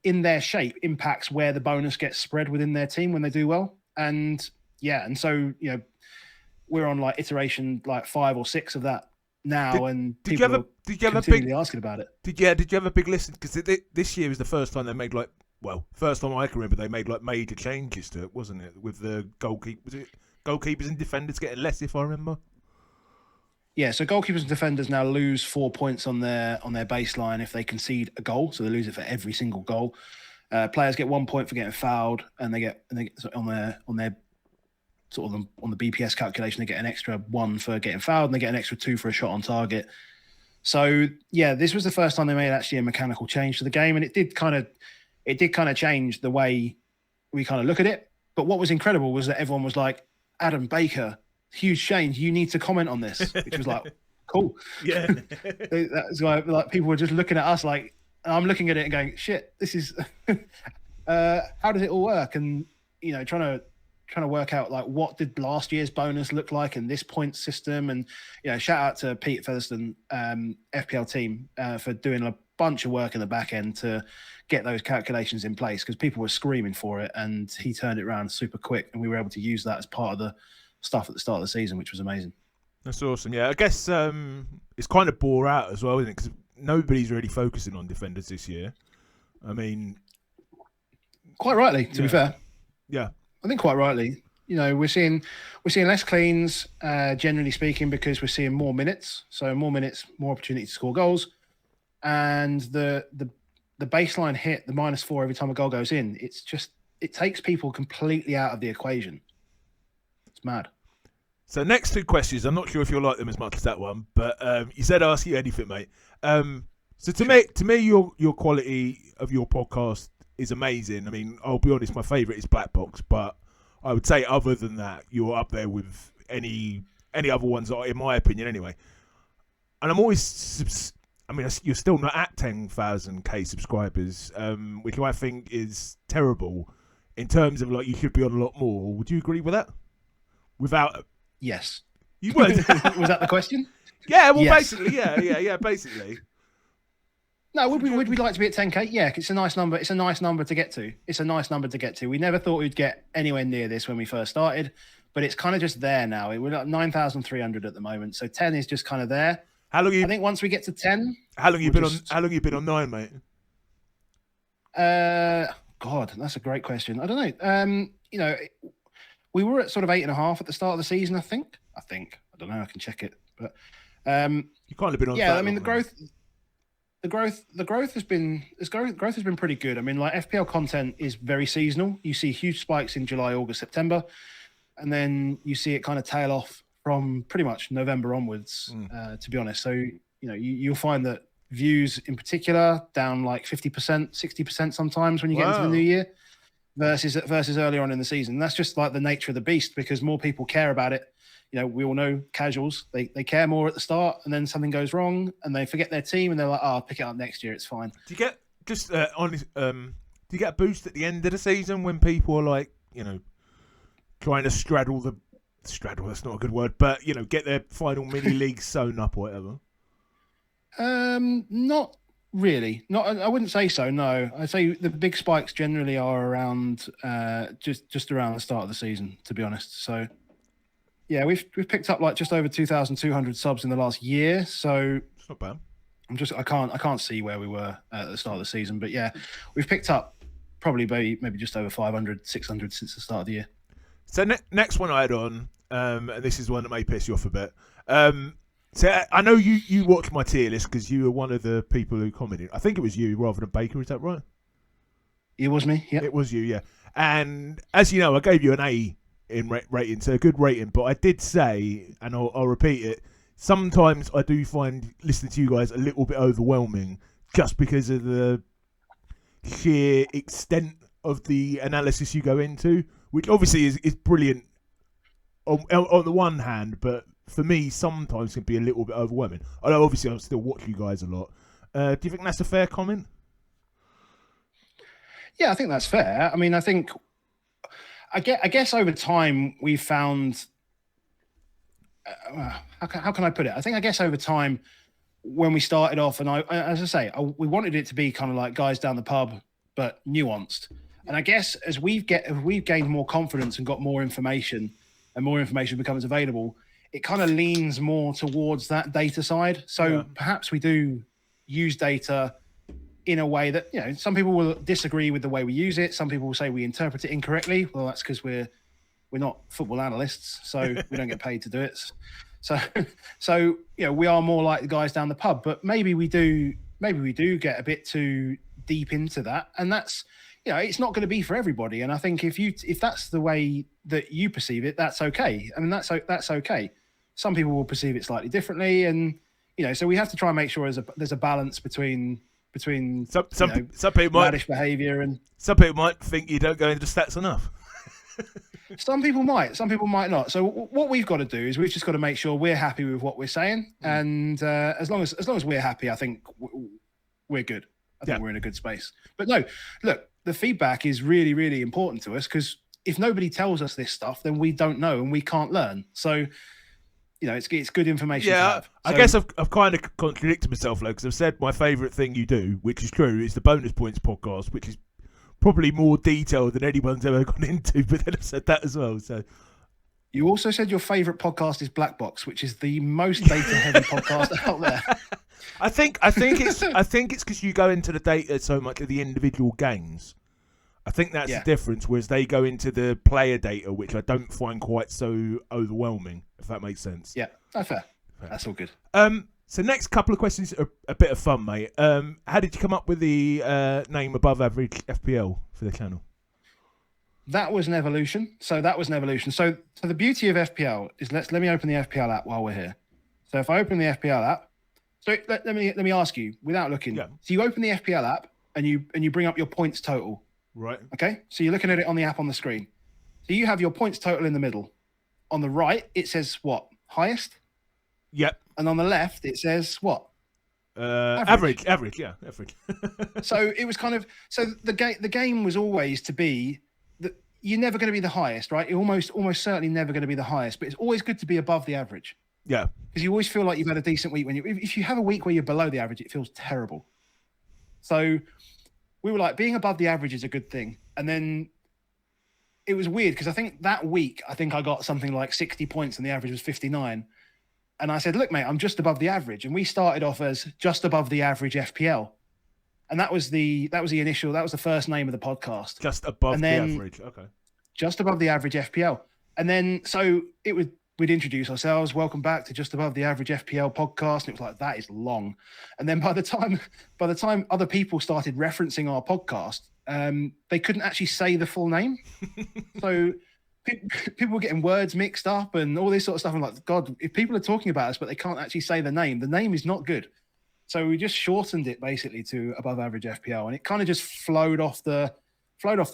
in their shape impacts where the bonus gets spread within their team when they do well. And yeah, and so, you know, we're on like iteration like 5 or 6 of that now, did you have a big asking about it? Did you have a big listen? Because this year was the first time they made first time I can remember they made like major changes to it, wasn't it? With the goalkeepers and defenders getting less, if I remember. Yeah, so goalkeepers and defenders now lose 4 points on their baseline if they concede a goal, so they lose it for every single goal. Players get 1 point for getting fouled, and they get on their sort of on the BPS calculation, they get an extra 1 for getting fouled, and they get an extra 2 for a shot on target. So yeah, this was the first time they made actually a mechanical change to the game, and it did kind of change the way we kind of look at it. But what was incredible was that everyone was like, Adam, Baker, huge change, you need to comment on this, which was like, cool. Yeah. That's why like people were just looking at us like, I'm looking at it and going, shit, this is how does it all work? And you know, trying to work out like what did last year's bonus look like in this point system. And you know, shout out to Pete Featherston, FPL team, for doing a bunch of work in the back end to get those calculations in place, because people were screaming for it, and he turned it around super quick, and we were able to use that as part of the stuff at the start of the season, which was amazing. That's awesome. Yeah, I guess it's kind of bore out as well, isn't it? Because nobody's really focusing on defenders this year. I mean, quite rightly, to be fair. Yeah, I think quite rightly. You know, we're seeing less cleans, generally speaking, because we're seeing more minutes. So more minutes, more opportunity to score goals, and the baseline hit, the -4 every time a goal goes in. It's just, it takes people completely out of the equation. It's mad. So next 2 questions, I'm not sure if you'll like them as much as that one, but you said ask you anything, mate. So to me, your quality of your podcast is amazing. I mean, I'll be honest, my favourite is Black Box, but I would say other than that, you're up there with any other ones, in my opinion, anyway. And I'm always, I mean, you're still not at 10,000k subscribers, which I think is terrible in terms of like you should be on a lot more. Would you agree with that? Without yes, you would. Was that the question? Yeah, well, yes. Basically, yeah, basically. No, would we like to be at 10k? Yeah, it's a nice number. It's a nice number to get to. We never thought we'd get anywhere near this when we first started, but it's kind of just there now. We're at 9,300 at the moment, so 10 is just kind of there. I think once we get to 10, how long you been on 9, mate? God, that's a great question. I don't know. You know, We were at sort of 8.5 at the start of the season, I think. I don't know. I can check it, but You can't have been on. yeah. I mean, the growth has been pretty good. I mean, like FPL content is very seasonal. You see huge spikes in July, August, September, and then you see it kind of tail off from pretty much November onwards. To be honest, so you'll find that views in particular down like 50%, 60% sometimes when you get into the new year. Versus earlier on in the season. And that's just like the nature of the beast, because more people care about it. We all know casuals, they care more at the start, and then something goes wrong and they forget their team and they're like, I'll pick it up next year, it's fine. Do you get just honest? Do you get a boost at the end of the season when people are like, trying to straddle? That's not a good word, but get their final mini league sewn up or whatever. Not really. I wouldn't say so. No, I'd say the big spikes generally are around just around the start of the season, to be honest. So yeah, we've picked up like just over 2,200 subs in the last year. So it's not bad. I can't see where we were at the start of the season, but yeah, we've picked up probably maybe just over 500, 600 since the start of the year. So next one I had on, and this is one that may piss you off a bit. So I know you watched my tier list because you were one of the people who commented. I think it was you rather than Baker. Is that right? It was me. Yeah, it was you. Yeah, and as you know, I gave you an A in rating, so a good rating. But I did say, and I'll repeat it. Sometimes I do find listening to you guys a little bit overwhelming, just because of the sheer extent of the analysis you go into, which obviously is brilliant on the one hand, but for me, sometimes can be a little bit overwhelming. Although obviously I still watch you guys a lot. Do you think that's a fair comment? Yeah, I think that's fair. I mean, I guess over time we've found. How can I put it? I guess over time, when we started off, and as I say, we wanted it to be kind of like guys down the pub, but nuanced. And I guess as we've gained more confidence and got more information, and more information becomes available, it kind of leans more towards that data side. So perhaps we do use data in a way that, some people will disagree with the way we use it. Some people will say we interpret it incorrectly. Well, that's because we're not football analysts, so we don't get paid to do it. So we are more like the guys down the pub, but maybe we do get a bit too deep into that. And that's, it's not going to be for everybody. And I think if that's the way that you perceive it, that's okay. I mean, that's okay. Some people will perceive it slightly differently, and so we have to try and make sure there's a balance between some people laddish behaviour, and some people might think you don't go into stats enough. Some people might not. So what we've got to do is we've just got to make sure we're happy with what we're saying, and as long as we're happy, I think we're good. I think we're in a good space. But no, look, the feedback is really, really important to us, because if nobody tells us this stuff, then we don't know and we can't learn. So it's good information to have. So, I guess I've kind of contradicted myself, though, because I've said my favourite thing you do, which is true, is the Bonus Points podcast, which is probably more detailed than anyone's ever gone into, but then I've said that as well. So you also said your favourite podcast is Black Box, which is the most data-heavy podcast out there. I think it's because you go into the data so much of the individual games. I think that's the difference, whereas they go into the player data, which I don't find quite so overwhelming, if that makes sense. Yeah, that's fair. That's all good. So next couple of questions are a bit of fun, mate. How did you come up with the name Above Average FPL for the channel? That was an evolution. So the beauty of FPL is let me open the FPL app while we're here. So if I open the FPL app, so let me ask you without looking. Yeah. So you open the FPL app and you bring up your points total. Right. Okay. So you're looking at it on the app on the screen. So you have your points total in the middle. On the right, it says what? Highest? Yep. And on the left, it says what? Average. Yeah, average. So it was kind of, the game was always to be that you're never going to be the highest, right? You're almost certainly never going to be the highest, but it's always good to be above the average. Yeah. Because you always feel like you've had a decent week. If you have a week where you're below the average, it feels terrible. So we were like, being above the average is a good thing. And then it was weird because I think that week, I got something like 60 points and the average was 59. And I said, look, mate, I'm just above the average. And we started off as just above the average FPL. And that was the first name of the podcast. Just above the average. Okay. Just above the average FPL. And then so we'd introduce ourselves. Welcome back to Just Above the Average FPL podcast. And it was like, that is long. And then by the time other people started referencing our podcast, they couldn't actually say the full name. So people were getting words mixed up and all this sort of stuff. I'm like, God, if people are talking about us, but they can't actually say the name is not good. So we just shortened it basically to Above Average FPL, and it kind of just flowed off the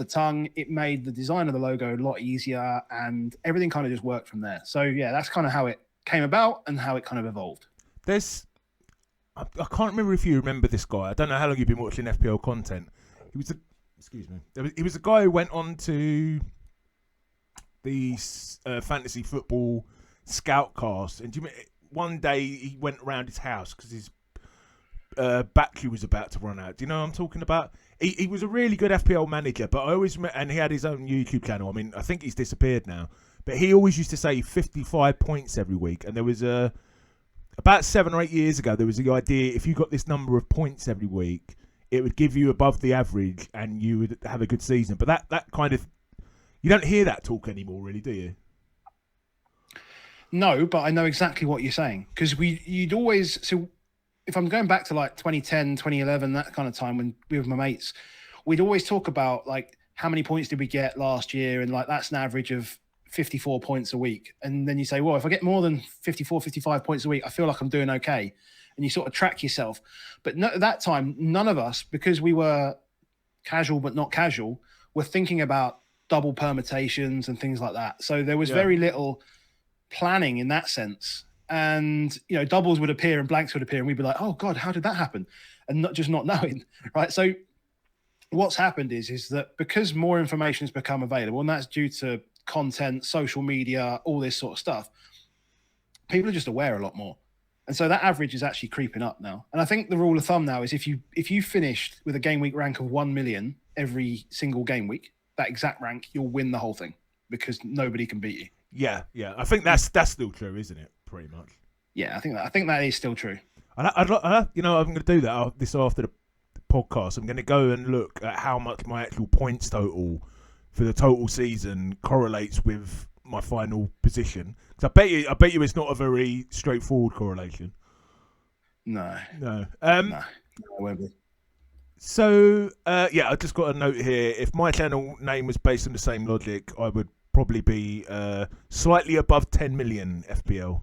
tongue. It made the design of the logo a lot easier, and everything kind of just worked from there. So yeah, that's kind of how it came about and how it kind of evolved. I can't remember if you remember this guy. I don't know how long you've been watching FPL content. He was a guy who went on to the fantasy football scoutcast, and one day he went around his house because his battery was about to run out. Do you know what I'm talking about? He was a really good FPL manager, but I always and he had his own YouTube channel. I mean, I think he's disappeared now, but he always used to say 55 points every week. And there was about 7 or 8 years ago, there was the idea if you got this number of points every week, it would give you above the average and you would have a good season. But that kind of, you don't hear that talk anymore, really, do you? No, but I know exactly what you're saying, because you'd always, so if I'm going back to like 2010, 2011, that kind of time when we were with my mates, we'd always talk about like how many points did we get last year, and like that's an average of 54 points a week. And then you say, well, if I get more than 54, 55 points a week, I feel like I'm doing okay. And you sort of track yourself. But at that time, none of us, because we were casual but not casual, were thinking about double permutations and things like that. So there was very little planning in that sense. And, you know, doubles would appear and blanks would appear, and we'd be like, oh God, how did that happen? And not knowing, right? So what's happened is that because more information has become available, and that's due to content, social media, all this sort of stuff, people are just aware a lot more. And so that average is actually creeping up now. And I think the rule of thumb now is if you finished with a game week rank of 1 million every single game week, that exact rank, you'll win the whole thing because nobody can beat you. Yeah. I think that's still true, isn't it? Pretty much. Yeah, I think that is still true. I'm going to do that this after the podcast. I'm going to go and look at how much my actual points total for the total season correlates with my final position. Because I bet you it's not a very straightforward correlation. No. No, it won't be. So, I just got a note here. If my channel name was based on the same logic, I would probably be slightly above 10 million FPL.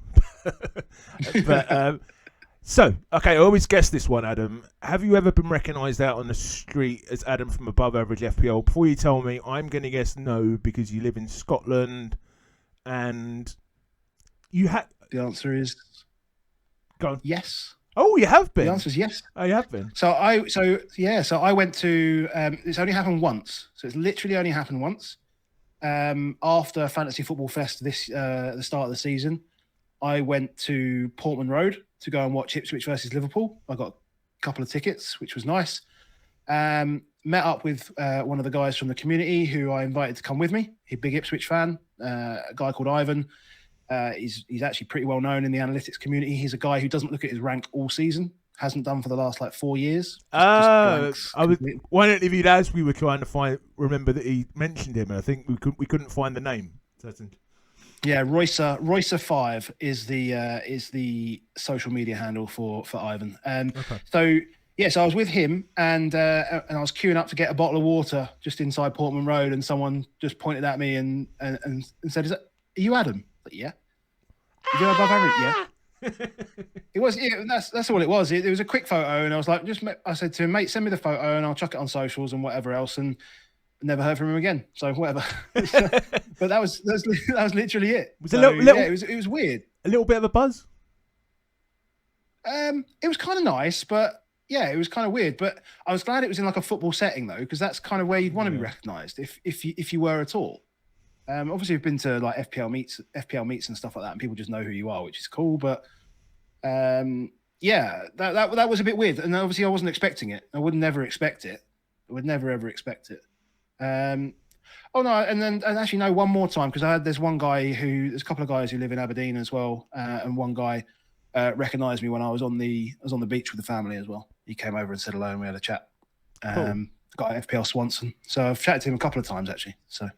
But I always guess this one, Adam. Have you ever been recognised out on the street as Adam from Above Average FPL? Before you tell me, I'm going to guess no, because you live in Scotland, and you had. The answer is. Go on. Yes. Oh, you have been. The answer is yes. Oh, you have been. So I went to. It's only happened once. So it's literally only happened once. After Fantasy Football Fest at the start of the season, I went to Portman Road to go and watch Ipswich versus Liverpool. I got a couple of tickets, which was nice. Met up with one of the guys from the community who I invited to come with me. He's a big Ipswich fan, a guy called Ivan. He's actually pretty well known in the analytics community. He's a guy who doesn't look at his rank all season. Hasn't done for the last 4 years. One interview as we were trying to remember that he mentioned him, and I think we couldn't find the name. Yeah, Roycer 5 is the social media handle for Ivan. So I was with him, and I was queuing up to get a bottle of water just inside Portman Road, and someone just pointed at me and said, "Are you Adam?" Like, yeah. "Is you above average?" Yeah. It was. Yeah, that's all it was. It was a quick photo, and I was like, I said to him, "Mate, send me the photo, and I'll chuck it on socials and whatever else." And never heard from him again. So whatever. But that was literally it. It was weird. A little bit of a buzz. It was kind of nice, but yeah, it was kind of weird. But I was glad it was in like a football setting though, because that's kind of where you'd want to be recognised if you were at all. Obviously, we've been to like FPL meets and stuff like that, and people just know who you are, which is cool. But that was a bit weird, and obviously I wasn't expecting it. I would never expect it. I would never ever expect it. And actually no, one more time, because there's a couple of guys who live in Aberdeen as well, and one guy recognised me when I was on the beach with the family as well. He came over and said hello, and we had a chat. Cool. Got FPL Swanson, so I've chatted to him a couple of times actually. So.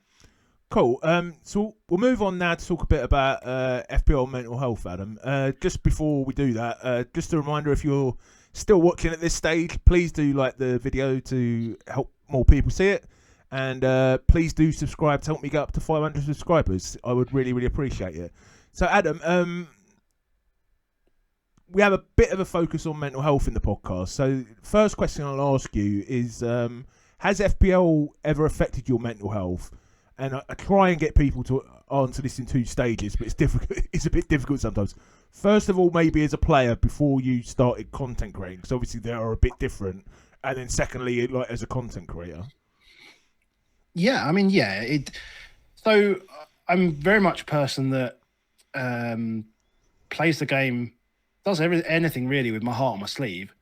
Cool. So we'll move on now to talk a bit about FPL mental health, Adam. Just before we do that, just a reminder: if you're still watching at this stage, please do like the video to help more people see it, and please do subscribe to help me get up to 500 subscribers. I would really, really appreciate it. So, Adam, we have a bit of a focus on mental health in the podcast. So, first question I'll ask you is: has FPL ever affected your mental health? And I try and get people to answer this in 2 stages, but it's difficult. It's a bit difficult sometimes. First of all, maybe as a player before you started content creating, because obviously they are a bit different. And then secondly, like as a content creator. Yeah, I mean, yeah. So I'm very much a person that plays the game, does anything really with my heart on my sleeve,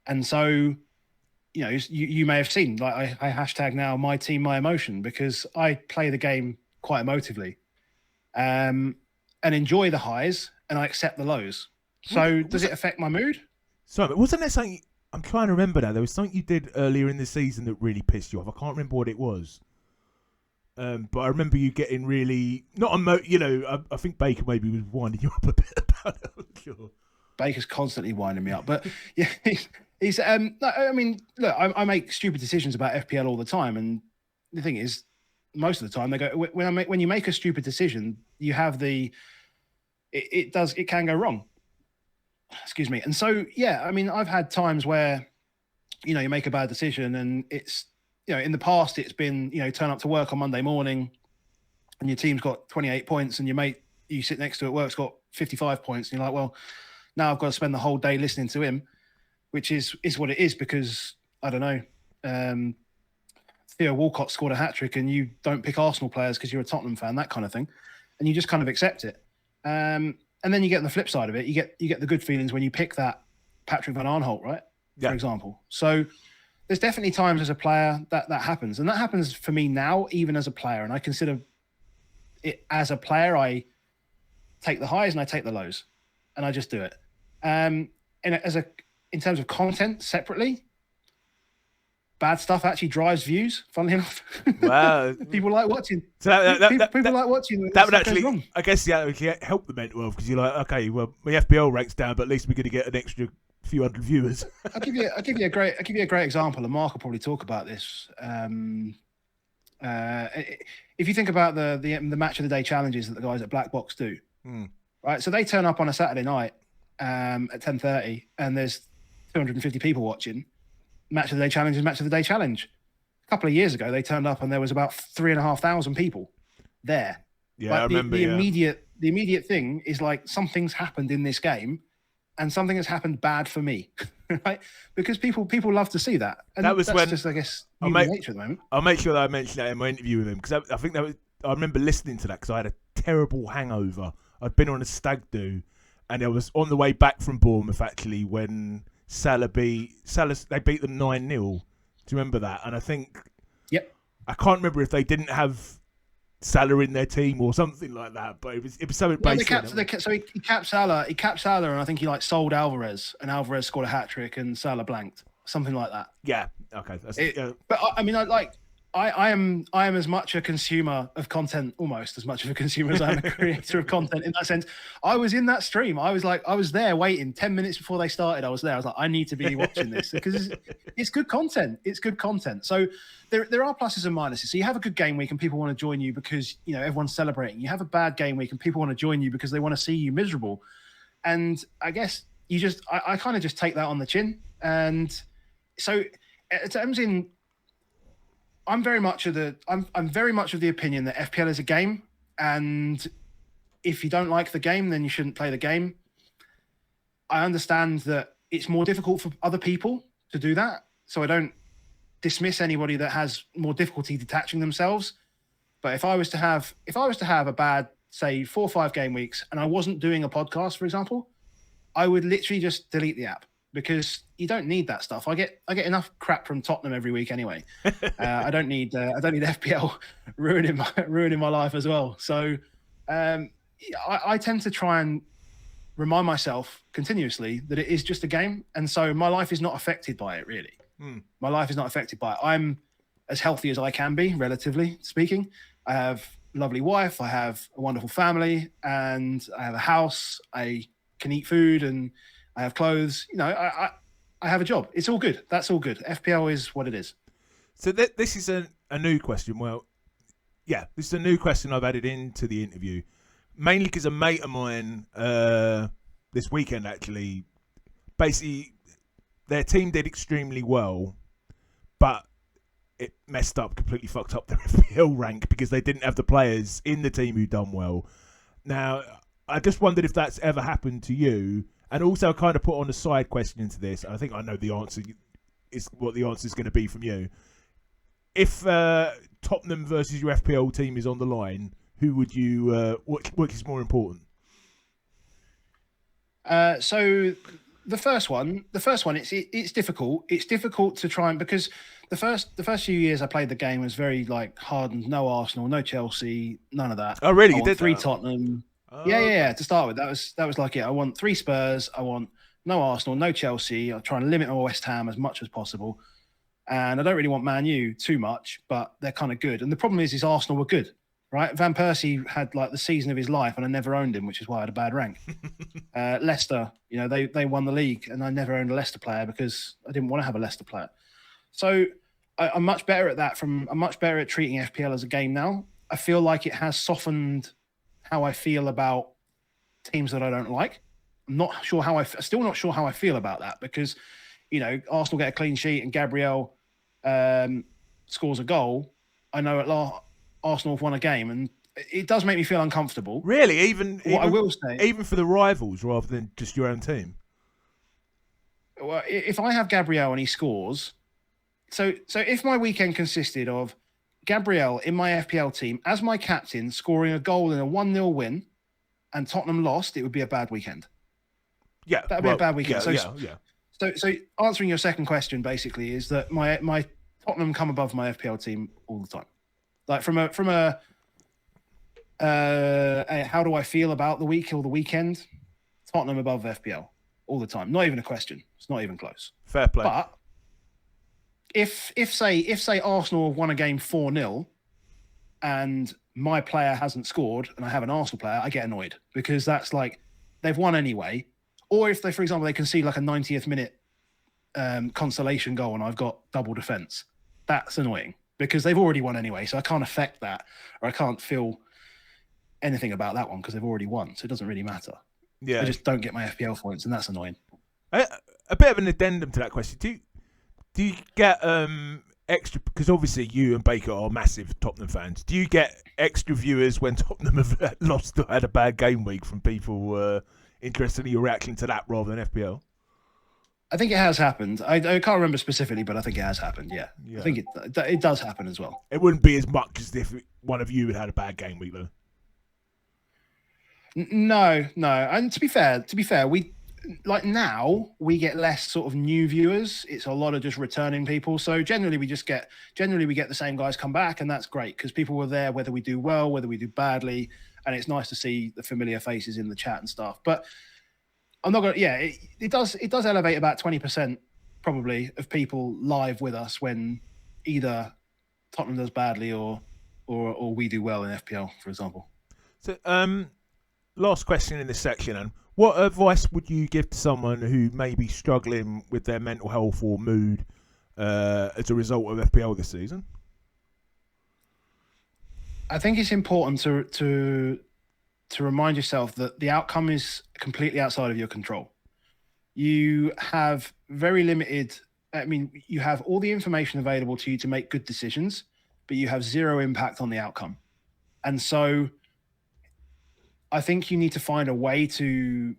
and so. You may have seen, like I hashtag now my team, my emotion, because I play the game quite emotively, and enjoy the highs, and I accept the lows. So does it affect my mood? Sorry, but wasn't there something? I'm trying to remember now. There was something you did earlier in the season that really pissed you off. I can't remember what it was. But I remember you getting really I think Baker maybe was winding you up a bit about it. I'm sure. Baker's constantly winding me up, but yeah. He's I mean, look, I make stupid decisions about FPL all the time, and the thing is, most of the time they go when you make a stupid decision, you have it can go wrong. Excuse me. And so yeah, I mean, I've had times where you make a bad decision, and it's in the past it's been turn up to work on Monday morning, and your team's got 28 points, and your mate you sit next to at work's got 55 points, and you're like, well, now I've got to spend the whole day listening to him. Which is what it is, because I don't know. Theo Walcott scored a hat-trick, and you don't pick Arsenal players because you're a Tottenham fan, that kind of thing, and you just kind of accept it. And then you get on the flip side of it, you get the good feelings when you pick that Patrick Van Aanholt, right? Yeah. For example. So there's definitely times as a player that happens, and that happens for me now, even as a player. And I consider it as a player, I take the highs and I take the lows, and I just do it. And in terms of content separately, bad stuff actually drives views, funnily enough. Wow. People like watching. So people like watching. That would actually, I guess, help the mental health, because you're like, okay, well, my FPL ranks down, but at least we're going to get an extra few hundred viewers. I'll give you a great example, and Mark will probably talk about this. If you think about the match of the day challenges that the guys at Black Box do, right? So they turn up on a Saturday night at 10:30, and there's 250 people watching. Match of the day challenge is match of the day challenge. A couple of years ago, they turned up and there was about 3,500 people there. Yeah, like I remember. The immediate thing is like, something's happened in this game, and something has happened bad for me, right? Because people love to see that. And that was that's when, just, I guess, human nature at the moment. I'll make sure that I mention that in my interview with him, because I think I remember listening to that because I had a terrible hangover. I'd been on a stag do, and I was on the way back from Bournemouth actually when Salah they beat them 9-0. Do you remember that? And I think, yep, I can't remember if they didn't have Salah in their team or something like that, but it was something basic. So he capped Salah, and I think he sold Alvarez, and Alvarez scored a hat trick, and Salah blanked, something like that. Yeah, okay. But I mean, I am as much a consumer of content, almost as much of a consumer as I'm a creator of content. In that sense, I was in that stream. I was there waiting 10 minutes before they started. I was there. I was like, I need to be watching this because it's good content. It's good content. So there are pluses and minuses. So you have a good game week and people want to join you because everyone's celebrating. You have a bad game week and people want to join you because they want to see you miserable. And I guess I kind of just take that on the chin. And so in terms I'm very much of the opinion that FPL is a game, and if you don't like the game, then you shouldn't play the game. I understand that it's more difficult for other people to do that, so I don't dismiss anybody that has more difficulty detaching themselves. But if I was to have a bad, say, 4 or 5 game weeks, and I wasn't doing a podcast, for example, I would literally just delete the app. Because you don't need that stuff. I get enough crap from Tottenham every week anyway. I don't need FPL ruining my life as well. So I tend to try and remind myself continuously that it is just a game, and so my life is not affected by it really. My life is not affected by it. I'm as healthy as I can be, relatively speaking. I have lovely wife, I have a wonderful family, and I have a house. I can eat food, and I have clothes. I have a job. It's all good. That's all good. FPL is what it is. So this is a new question. Well, yeah, this is a new question I've added into the interview, mainly because a mate of mine this weekend actually, basically, their team did extremely well, but it messed up, completely fucked up their FPL rank because they didn't have the players in the team who done well. Now, I just wondered if that's ever happened to you, and also kind of put on a side question into this. I think I know the answer is what the answer is going to be from you. If Tottenham versus your FPL team is on the line, who would you? What is more important? So the first one, it's difficult. It's difficult to try and because the first few years I played the game was very like hardened. No Arsenal, no Chelsea, none of that. Oh, really? I You want did 3 that? Tottenham. Oh, Yeah. To start with, that was like it. I want 3 Spurs. I want no Arsenal, no Chelsea. I'll try and limit my West Ham as much as possible. And I don't really want Man U too much, but they're kind of good. And the problem is Arsenal were good, right? Van Persie had like the season of his life, and I never owned him, which is why I had a bad rank. Leicester, they won the league, and I never owned a Leicester player because I didn't want to have a Leicester player. So I'm much better at that. I'm much better at treating FPL as a game now. I feel like it has softened how I feel about teams that I don't like. I'm still not sure how I feel about that because, Arsenal get a clean sheet and Gabriel scores a goal. I know at last Arsenal have won a game, and it does make me feel uncomfortable. really? Even I will say, even for the rivals rather than just your own team. Well, if I have Gabriel and he scores, so if my weekend consisted of Gabriel in my FPL team as my captain scoring a goal in a 1-0 win, and Tottenham lost, it would be a bad weekend. Yeah, that'd be a bad weekend. Yeah. So answering your second question basically is that my Tottenham come above my FPL team all the time. Like from a how do I feel about the week or the weekend? Tottenham above FPL all the time. Not even a question. It's not even close. Fair play. But if say Arsenal have won a game 4-0 and my player hasn't scored and I have an Arsenal player, I get annoyed because that's like they've won anyway. Or if they, for example, they concede like a 90th minute consolation goal and I've got double defense, that's annoying because they've already won anyway. So I can't affect that, or I can't feel anything about that one because they've already won. So it doesn't really matter. Yeah, I just don't get my FPL points, and that's annoying. A bit of an addendum to that question. Do you get extra, because obviously you and Baker are massive Tottenham fans. Do you get extra viewers when Tottenham have lost or had a bad game week from people interested in your reaction to that rather than FPL? I think it has happened. I can't remember specifically, but I think it has happened. Yeah. I think it does happen as well. It wouldn't be as much as if one of you had a bad game week, though. No. And to be fair, we now we get less sort of new viewers. It's a lot of just returning people. So generally we get the same guys come back, and that's great because people were there whether we do well, whether we do badly, and it's nice to see the familiar faces in the chat and stuff. But I'm not gonna. Yeah, it does elevate about 20% probably of people live with us when either Tottenham does badly or we do well in FPL, for example. So last question in this section, and what advice would you give to someone who may be struggling with their mental health or mood as a result of FPL this season? I think it's important to remind yourself that the outcome is completely outside of your control. You have very limited, you have all the information available to you to make good decisions, but you have zero impact on the outcome. And so I think you need to find a way to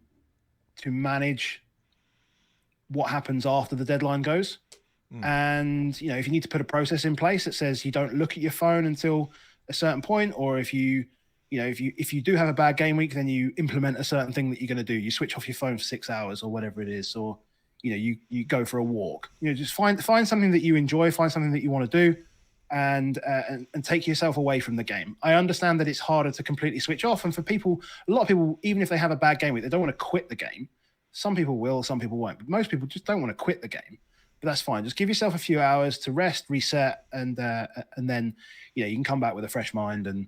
manage what happens after the deadline goes. And, if you need to put a process in place that says you don't look at your phone until a certain point, or if you do have a bad game week, then you implement a certain thing that you're going to do. You switch off your phone for 6 hours or whatever it is, or you go for a walk. Just find something that you enjoy, find something that you want to do, and take yourself away from the game. I understand that it's harder to completely switch off, and for people, a lot of people, even if they have a bad game week, they don't want to quit the game. Some people will, some people won't, but most people just don't want to quit the game. But that's fine. Just give yourself a few hours to rest, reset, and then you can come back with a fresh mind and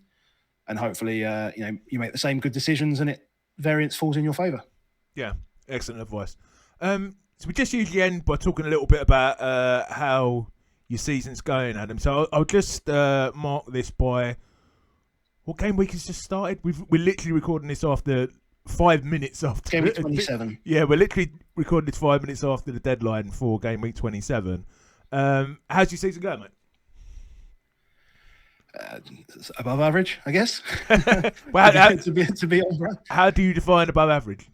and hopefully you make the same good decisions and variance falls in your favour. Yeah, excellent advice. So we just usually end by talking a little bit about how your season's going, Adam. So I'll just mark this by what game week has just started. We're literally recording this after 5 minutes after game week 27. Yeah, we're literally recording this 5 minutes after the deadline for game week 27. How's your season going, mate? Above average, I guess. Well, to be on brand. How do you define above average?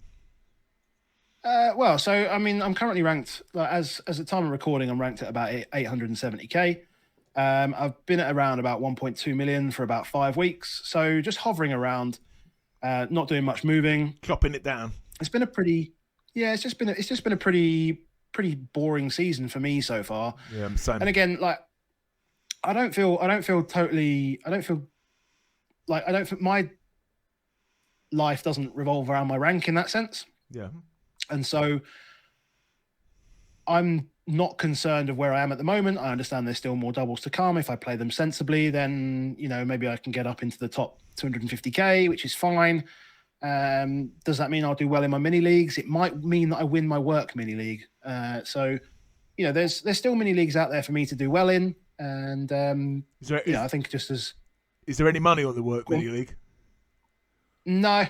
Well, so I mean, I'm currently ranked as at the time of recording. I'm ranked at about 870k. I've been at around about 1.2 million for about 5 weeks. So just hovering around, not doing much moving, Chopping it down. It's been a pretty, it's just been a pretty boring season for me so far. Yeah, I'm same. And again, like I don't feel my life doesn't revolve around my rank in that sense. Yeah. And so I'm not concerned of where I am at the moment. I understand there's still more doubles to come. If I play them sensibly, then, maybe I can get up into the top 250k, which is fine. Does that mean I'll do well in my mini leagues? It might mean that I win my work mini league. So, there's still mini leagues out there for me to do well in. And, I think just as... Is there any money on the work mini league? No.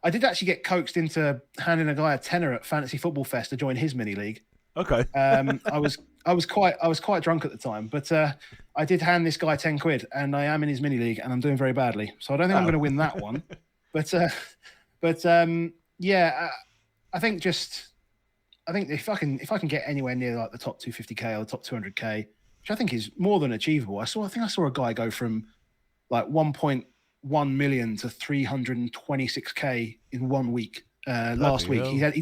I did actually get coaxed into handing a guy a tenner at Fantasy Football Fest to join his mini league. Okay. I was quite drunk at the time, but I did hand this guy 10 quid, and I am in his mini league, and I'm doing very badly. So I don't think I'm going to win that one. But I think if I can get anywhere near like the top 250k or the top 200k, which I think is more than achievable. I think I saw a guy go from like 1.1 million to 326k in 1 week. Last week he had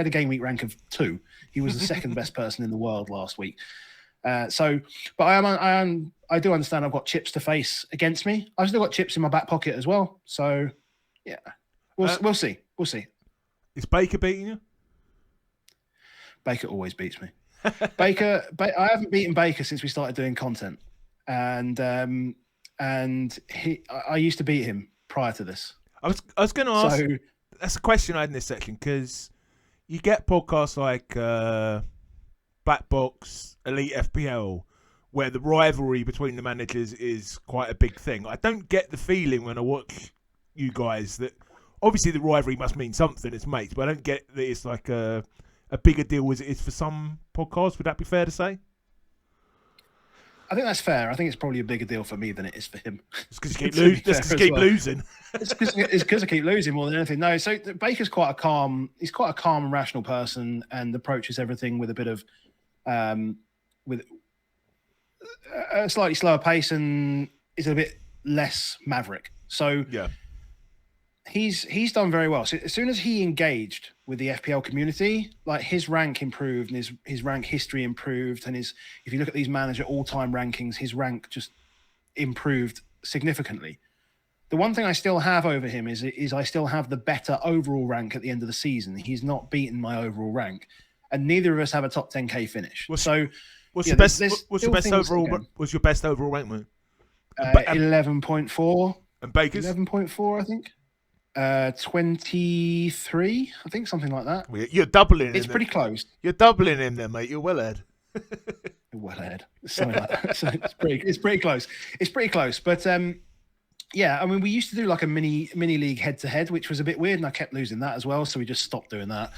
a game week rank of 2. He was the second best person in the world last week. But I do understand I've got chips to face against me. I've still got chips in my back pocket as well. So yeah, we'll see. Is Baker beating you? Baker always beats me. I haven't beaten Baker since we started doing content, and I used to beat him prior to this. I was going to ask. So, that's a question I had in this section, because you get podcasts like Black Box, Elite FPL, where the rivalry between the managers is quite a big thing. I don't get the feeling when I watch you guys that obviously the rivalry must mean something, it's mates, but I don't get that it's like a bigger deal as it is for some podcasts. Would that be fair to say? I think that's fair. I think it's probably a bigger deal for me than it is for him. It's because you keep losing. It's because I keep losing more than anything. No, so Baker's quite a calm and rational person, and approaches everything with a bit of, with a slightly slower pace, and is a bit less maverick. So yeah, he's done very well. So as soon as he engaged with the FPL community, like his rank improved and his rank history improved, and if you look at these manager all-time rankings, his rank just improved significantly. The one thing I still have over him is I still have the better overall rank at the end of the season. He's not beaten my overall rank, and neither of us have a top 10k finish. What's your best overall rank, man? 11.4. And Baker's 11.4, I think. 23, I think, something like that. Well, you're doubling. It's pretty close. You're doubling him there, mate. You're well ahead. Well ahead, something like that. So it's pretty close. It's pretty close, but yeah. I mean, we used to do like a mini league head to head, which was a bit weird, and I kept losing that as well. So we just stopped doing that.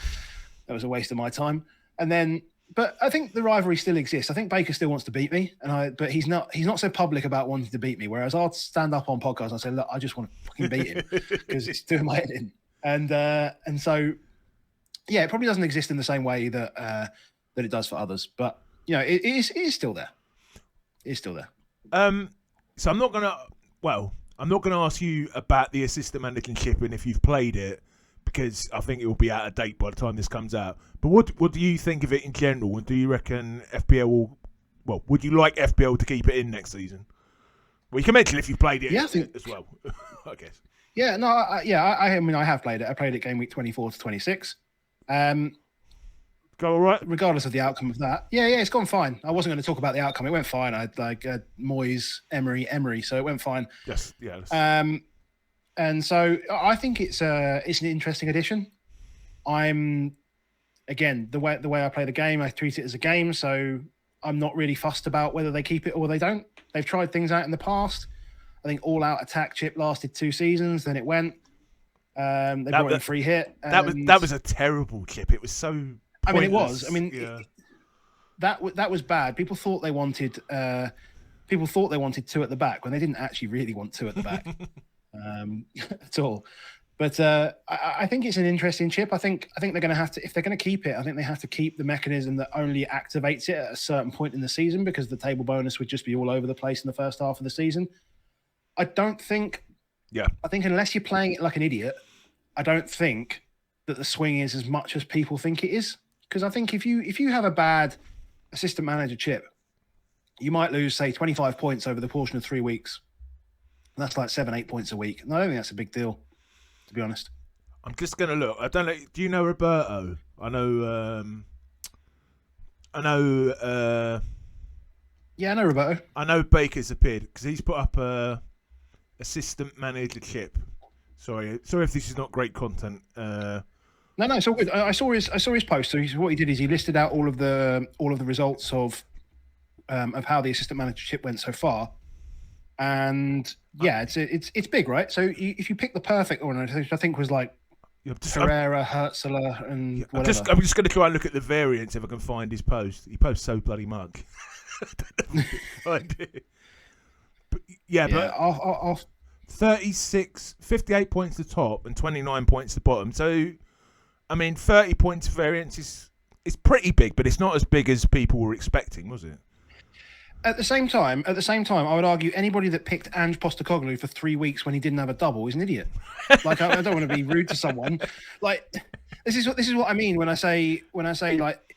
That was a waste of my time. And then, but I think the rivalry still exists. I think Baker still wants to beat me, but he's not so public about wanting to beat me. Whereas I'll stand up on podcasts and say, look, I just want to fucking beat him because it's doing my head in. And so, yeah, it probably doesn't exist in the same way that it does for others. But it is still there. It's still there. So I'm not gonna ask you about the assistant managership and if you've played it, because I think it will be out of date by the time this comes out. But what do you think of it in general? And do you reckon FPL would you like FPL to keep it in next season? Well, you can mention if you've played it as well, I guess. Yeah, no, I mean, I have played it. I played it game week 24 to 26. Go all right? Regardless of the outcome of that. Yeah, it's gone fine. I wasn't going to talk about the outcome. It went fine. I had Moyes, Emery, so it went fine. Yes, yeah. And so I think it's an interesting addition. Again, the way I play the game, I treat it as a game, so I'm not really fussed about whether they keep it or they don't. They've tried things out in the past. I think all-out attack chip lasted 2 seasons, then it went. They brought in free hit. That was a terrible chip. It was so pointless. I mean, it was. I mean, yeah. that was bad. People thought they wanted 2 at the back when they didn't actually really want 2 at the back at all. But I think it's an interesting chip. I think they're going to have to, if they're going to keep it, I think they have to keep the mechanism that only activates it at a certain point in the season, because the table bonus would just be all over the place in the first half of the season. I think unless you're playing it like an idiot, I don't think that the swing is as much as people think it is. Because I think if you have a bad assistant manager chip, you might lose, say, 25 points over the portion of 3 weeks. That's like 7-8 points a week. And I don't think that's a big deal, to be honest. I'm just going to look. I don't know. Do you know Roberto? I know. Yeah, I know Roberto. I know Baker's appeared because he's put up a assistant manager chip. Sorry if this is not great content. No, it's all good. I saw his post. So what he did is he listed out all of the results of how the assistant manager chip went so far, and yeah, it's big, right? So if you pick the perfect order, which I think was like Herrera, Hertzler, and whatever. I'm just going to try and look at the variants if I can find his post. He posts so bloody much. But, I'll 58 points to top and 29 points to bottom. So, I mean, 30 points variance is pretty big, but it's not as big as people were expecting, was it? At the same time, I would argue anybody that picked Ange Postecoglou for 3 weeks when he didn't have a double is an idiot. Like, I don't want to be rude to someone. Like, this is what I mean when I say like,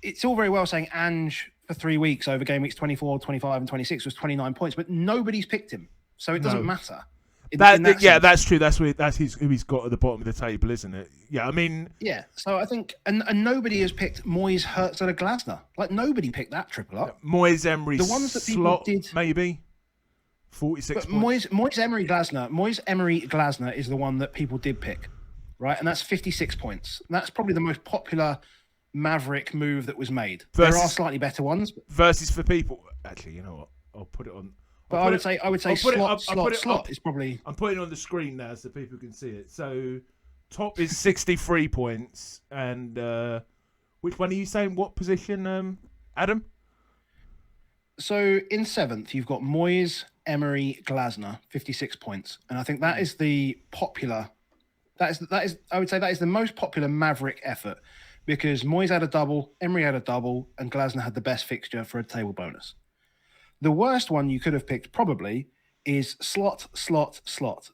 it's all very well saying Ange for 3 weeks over game weeks 24, 25, and 26 was 29 points, but nobody's picked him, so it doesn't matter. That's true. That's who he's got at the bottom of the table, isn't it? Yeah, I mean, yeah. So I think, and nobody has picked Moyes, Hertzler, Glasner. Like, nobody picked that triple up. Moyes, Emery, the ones that people slot, did, maybe 46. But Moyes, Emery, Glasner is the one that people did pick, right? And that's 56 points. And that's probably the most popular Maverick move that was made. There are slightly better ones. Versus for people, actually, you know what? I'll put it on. But I would say slot is probably. I'm putting it on the screen now so people can see it. So top is 63 points, and which one are you saying? What position, Adam? So in 7th, you've got Moyes, Emery, Glasner, 56 points, and I think that is the popular. That is. I would say that is the most popular Maverick effort, because Moyes had a double, Emery had a double, and Glasner had the best fixture for a table bonus. The worst one you could have picked probably is slot.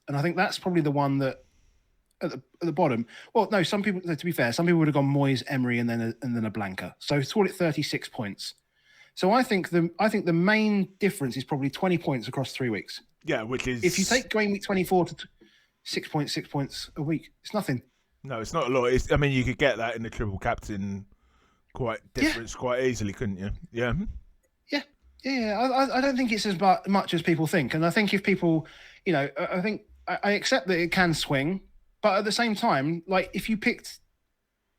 And I think that's probably the one that at the bottom. Well, no, some people, to be fair, some people would have gone Moyes, Emery, and then a blanker. So call it 36 points. So I think the main difference is probably 20 points across 3 weeks. Yeah, which is, if you take game week 24 to 6.6 points a week, it's nothing. No, it's not a lot. I mean, you could get that in the triple captain quite easily, couldn't you? Yeah. Yeah, I don't think it's as much as people think. And I think if people, I accept that it can swing, but at the same time, like, if you picked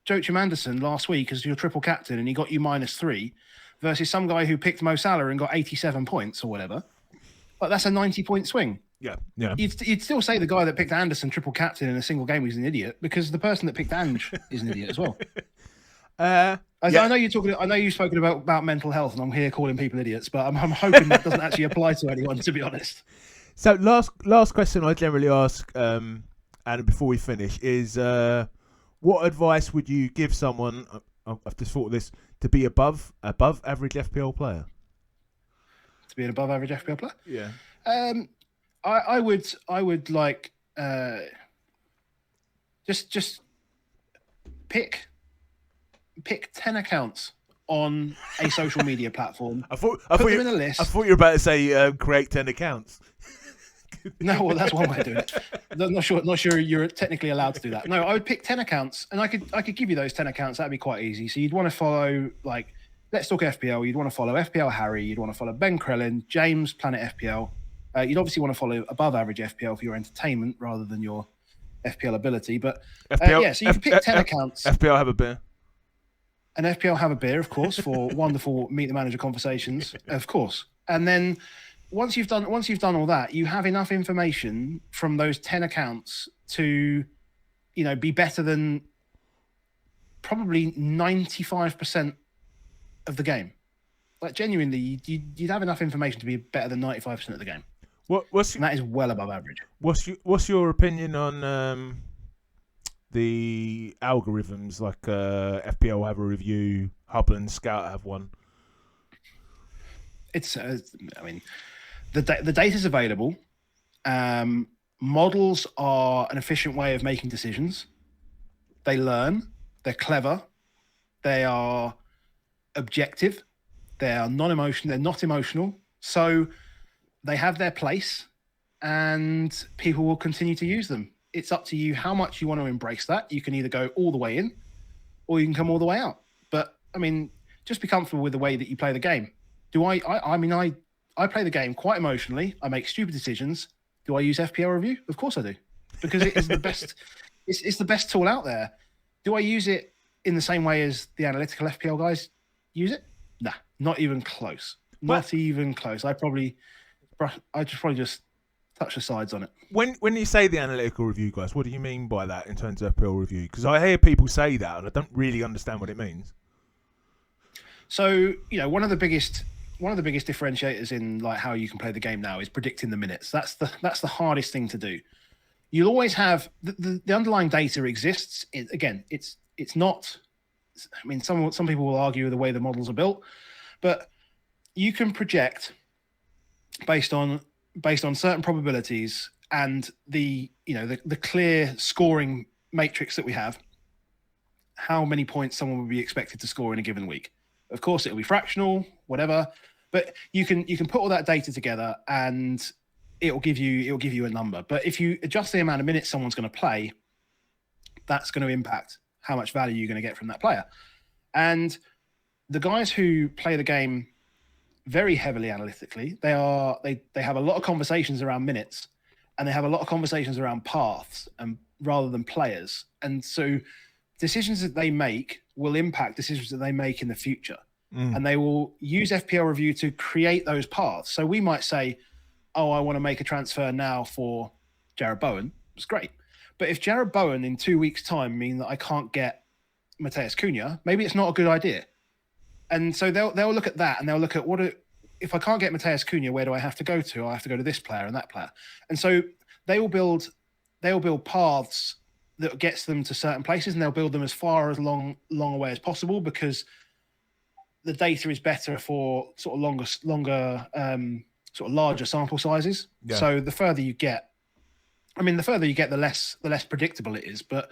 Joachim Andersen last week as your triple captain and he got you -3 versus some guy who picked Mo Salah and got 87 points or whatever, like, that's a 90-point swing. Yeah. You'd still say the guy that picked Andersen triple captain in a single game is an idiot, because the person that picked Ange is an idiot as well. I know you're talking. I know you've spoken about mental health, and I'm here calling people idiots, but I'm hoping that doesn't actually apply to anyone, to be honest. So last question I generally ask, and before we finish, is what advice would you give someone? I've just thought of this, to be above average FPL player. To be an above average FPL player. Yeah. I would like just pick 10 accounts on a social media platform. I thought you were about to say create 10 accounts. No, well, that's one way of doing it. Not sure you're technically allowed to do that. No, I would pick 10 accounts, and I could give you those 10 accounts. That'd be quite easy. So you'd want to follow, like, Let's Talk FPL. You'd want to follow FPL Harry. You'd want to follow Ben Krellin, James Planet FPL. You'd obviously want to follow above average FPL for your entertainment rather than your FPL ability. But FPL, so you can pick 10 accounts. FPL Have a Beer. And FPL Have a Beer, of course, for wonderful Meet the Manager conversations, of course. And then once you've done all that, you have enough information from those 10 accounts to, be better than probably 95% of the game. Like, genuinely, you'd have enough information to be better than 95% of the game. And that is well above average. What's your opinion on the algorithms, like FPL have a review, Hub and Scout have one? It's, the data's available. Models are an efficient way of making decisions. They learn. They're clever. They are objective. They are non-emotional. They're not emotional. So they have their place, and people will continue to use them. It's up to you how much you want to embrace that. You can either go all the way in, or you can come all the way out. But just be comfortable with the way that you play the game. I play the game quite emotionally. I make stupid decisions. Do I use FPL review? Of course I do, because it is the best. It's the best tool out there. Do I use it in the same way as the analytical FPL guys use it? Nah, not even close. Not even close. I probably just touch the sides on it. When you say the analytical review guys, what do you mean by that in terms of FPL review? Because I hear people say that, and I don't really understand what it means. So one of the biggest differentiators in like how you can play the game now is predicting the minutes. That's the hardest thing to do. You'll always have the underlying data exists. It's not. Some people will argue the way the models are built, but you can project based on certain probabilities and the clear scoring matrix that we have, how many points someone would be expected to score in a given week. Of course, it'll be fractional, whatever, but you can put all that data together and it'll give you a number. But if you adjust the amount of minutes someone's going to play, that's going to impact how much value you're going to get from that player. And the guys who play the game very heavily analytically, they have a lot of conversations around minutes, and they have a lot of conversations around paths and rather than players. And so decisions that they make will impact decisions that they make in the future. And they will use FPL review to create those paths. So we might say, oh, I want to make a transfer now for Jared Bowen. It's great. But if Jared Bowen in 2 weeks' time mean that I can't get Mateus Cunha, maybe it's not a good idea. And so they'll look at that, and they'll look at if I can't get Mateus Cunha, where do I have to go to? I have to go to this player and that player. And so they will build paths that gets them to certain places, and they'll build them as far as long away as possible, because the data is better for sort of longer sort of larger sample sizes. Yeah. So the further you get, the less predictable it is. But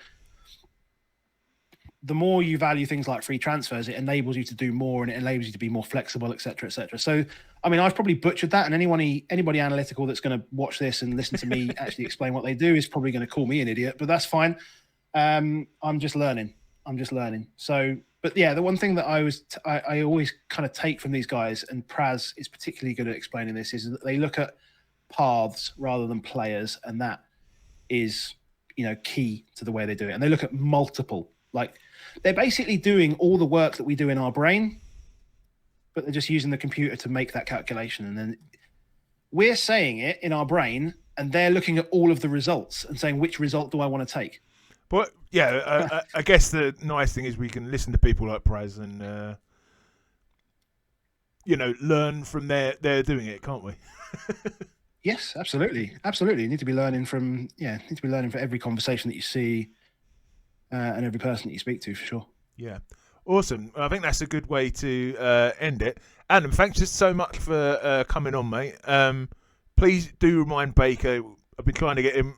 the more you value things like free transfers, it enables you to do more, and it enables you to be more flexible, et cetera, et cetera. So, I've probably butchered that, and anybody analytical that's going to watch this and listen to me actually explain what they do is probably going to call me an idiot, but that's fine. I'm just learning. So, but yeah, the one thing that I always kind of take from these guys, and Praz is particularly good at explaining this, is that they look at paths rather than players, and that is, key to the way they do it. And they look at multiple, like they're basically doing all the work that we do in our brain, but they're just using the computer to make that calculation. And then we're saying it in our brain, and they're looking at all of the results and saying, which result do I want to take? But yeah, I guess the nice thing is we can listen to people like Praz and learn from their doing it, can't we? Yes, absolutely. You need to be learning from every conversation that you see and every person that you speak to, for sure. Yeah, awesome. I think that's a good way to end it. Adam, thanks just so much for coming on, mate. Please do remind Baker. I've been trying to get him.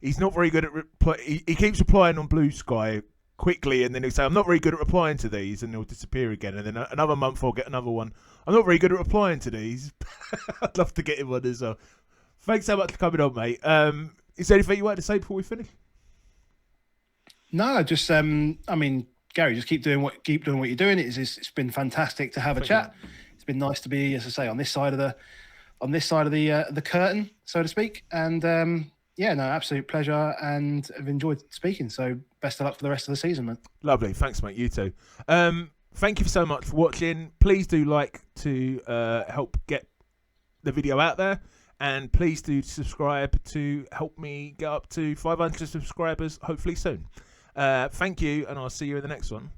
He's not very good at he keeps replying on Blue Sky quickly, and then he'll say, I'm not very good at replying to these, and he'll disappear again. And then another month I'll get another one. I'm not very good at replying to these. I'd love to get him one as well. Thanks so much for coming on, mate. Is there anything you want to say before we finish? No, just I mean, Gary, just keep doing what you're doing. It's been fantastic to have a chat. It's been nice to be, as I say, on this side of the curtain, so to speak. And yeah, no, absolute pleasure, and I've enjoyed speaking. So best of luck for the rest of the season, man. Lovely, thanks, mate. You too. Thank you so much for watching. Please do like to help get the video out there, and please do subscribe to help me get up to 500 subscribers, hopefully soon. Thank you, and I'll see you in the next one.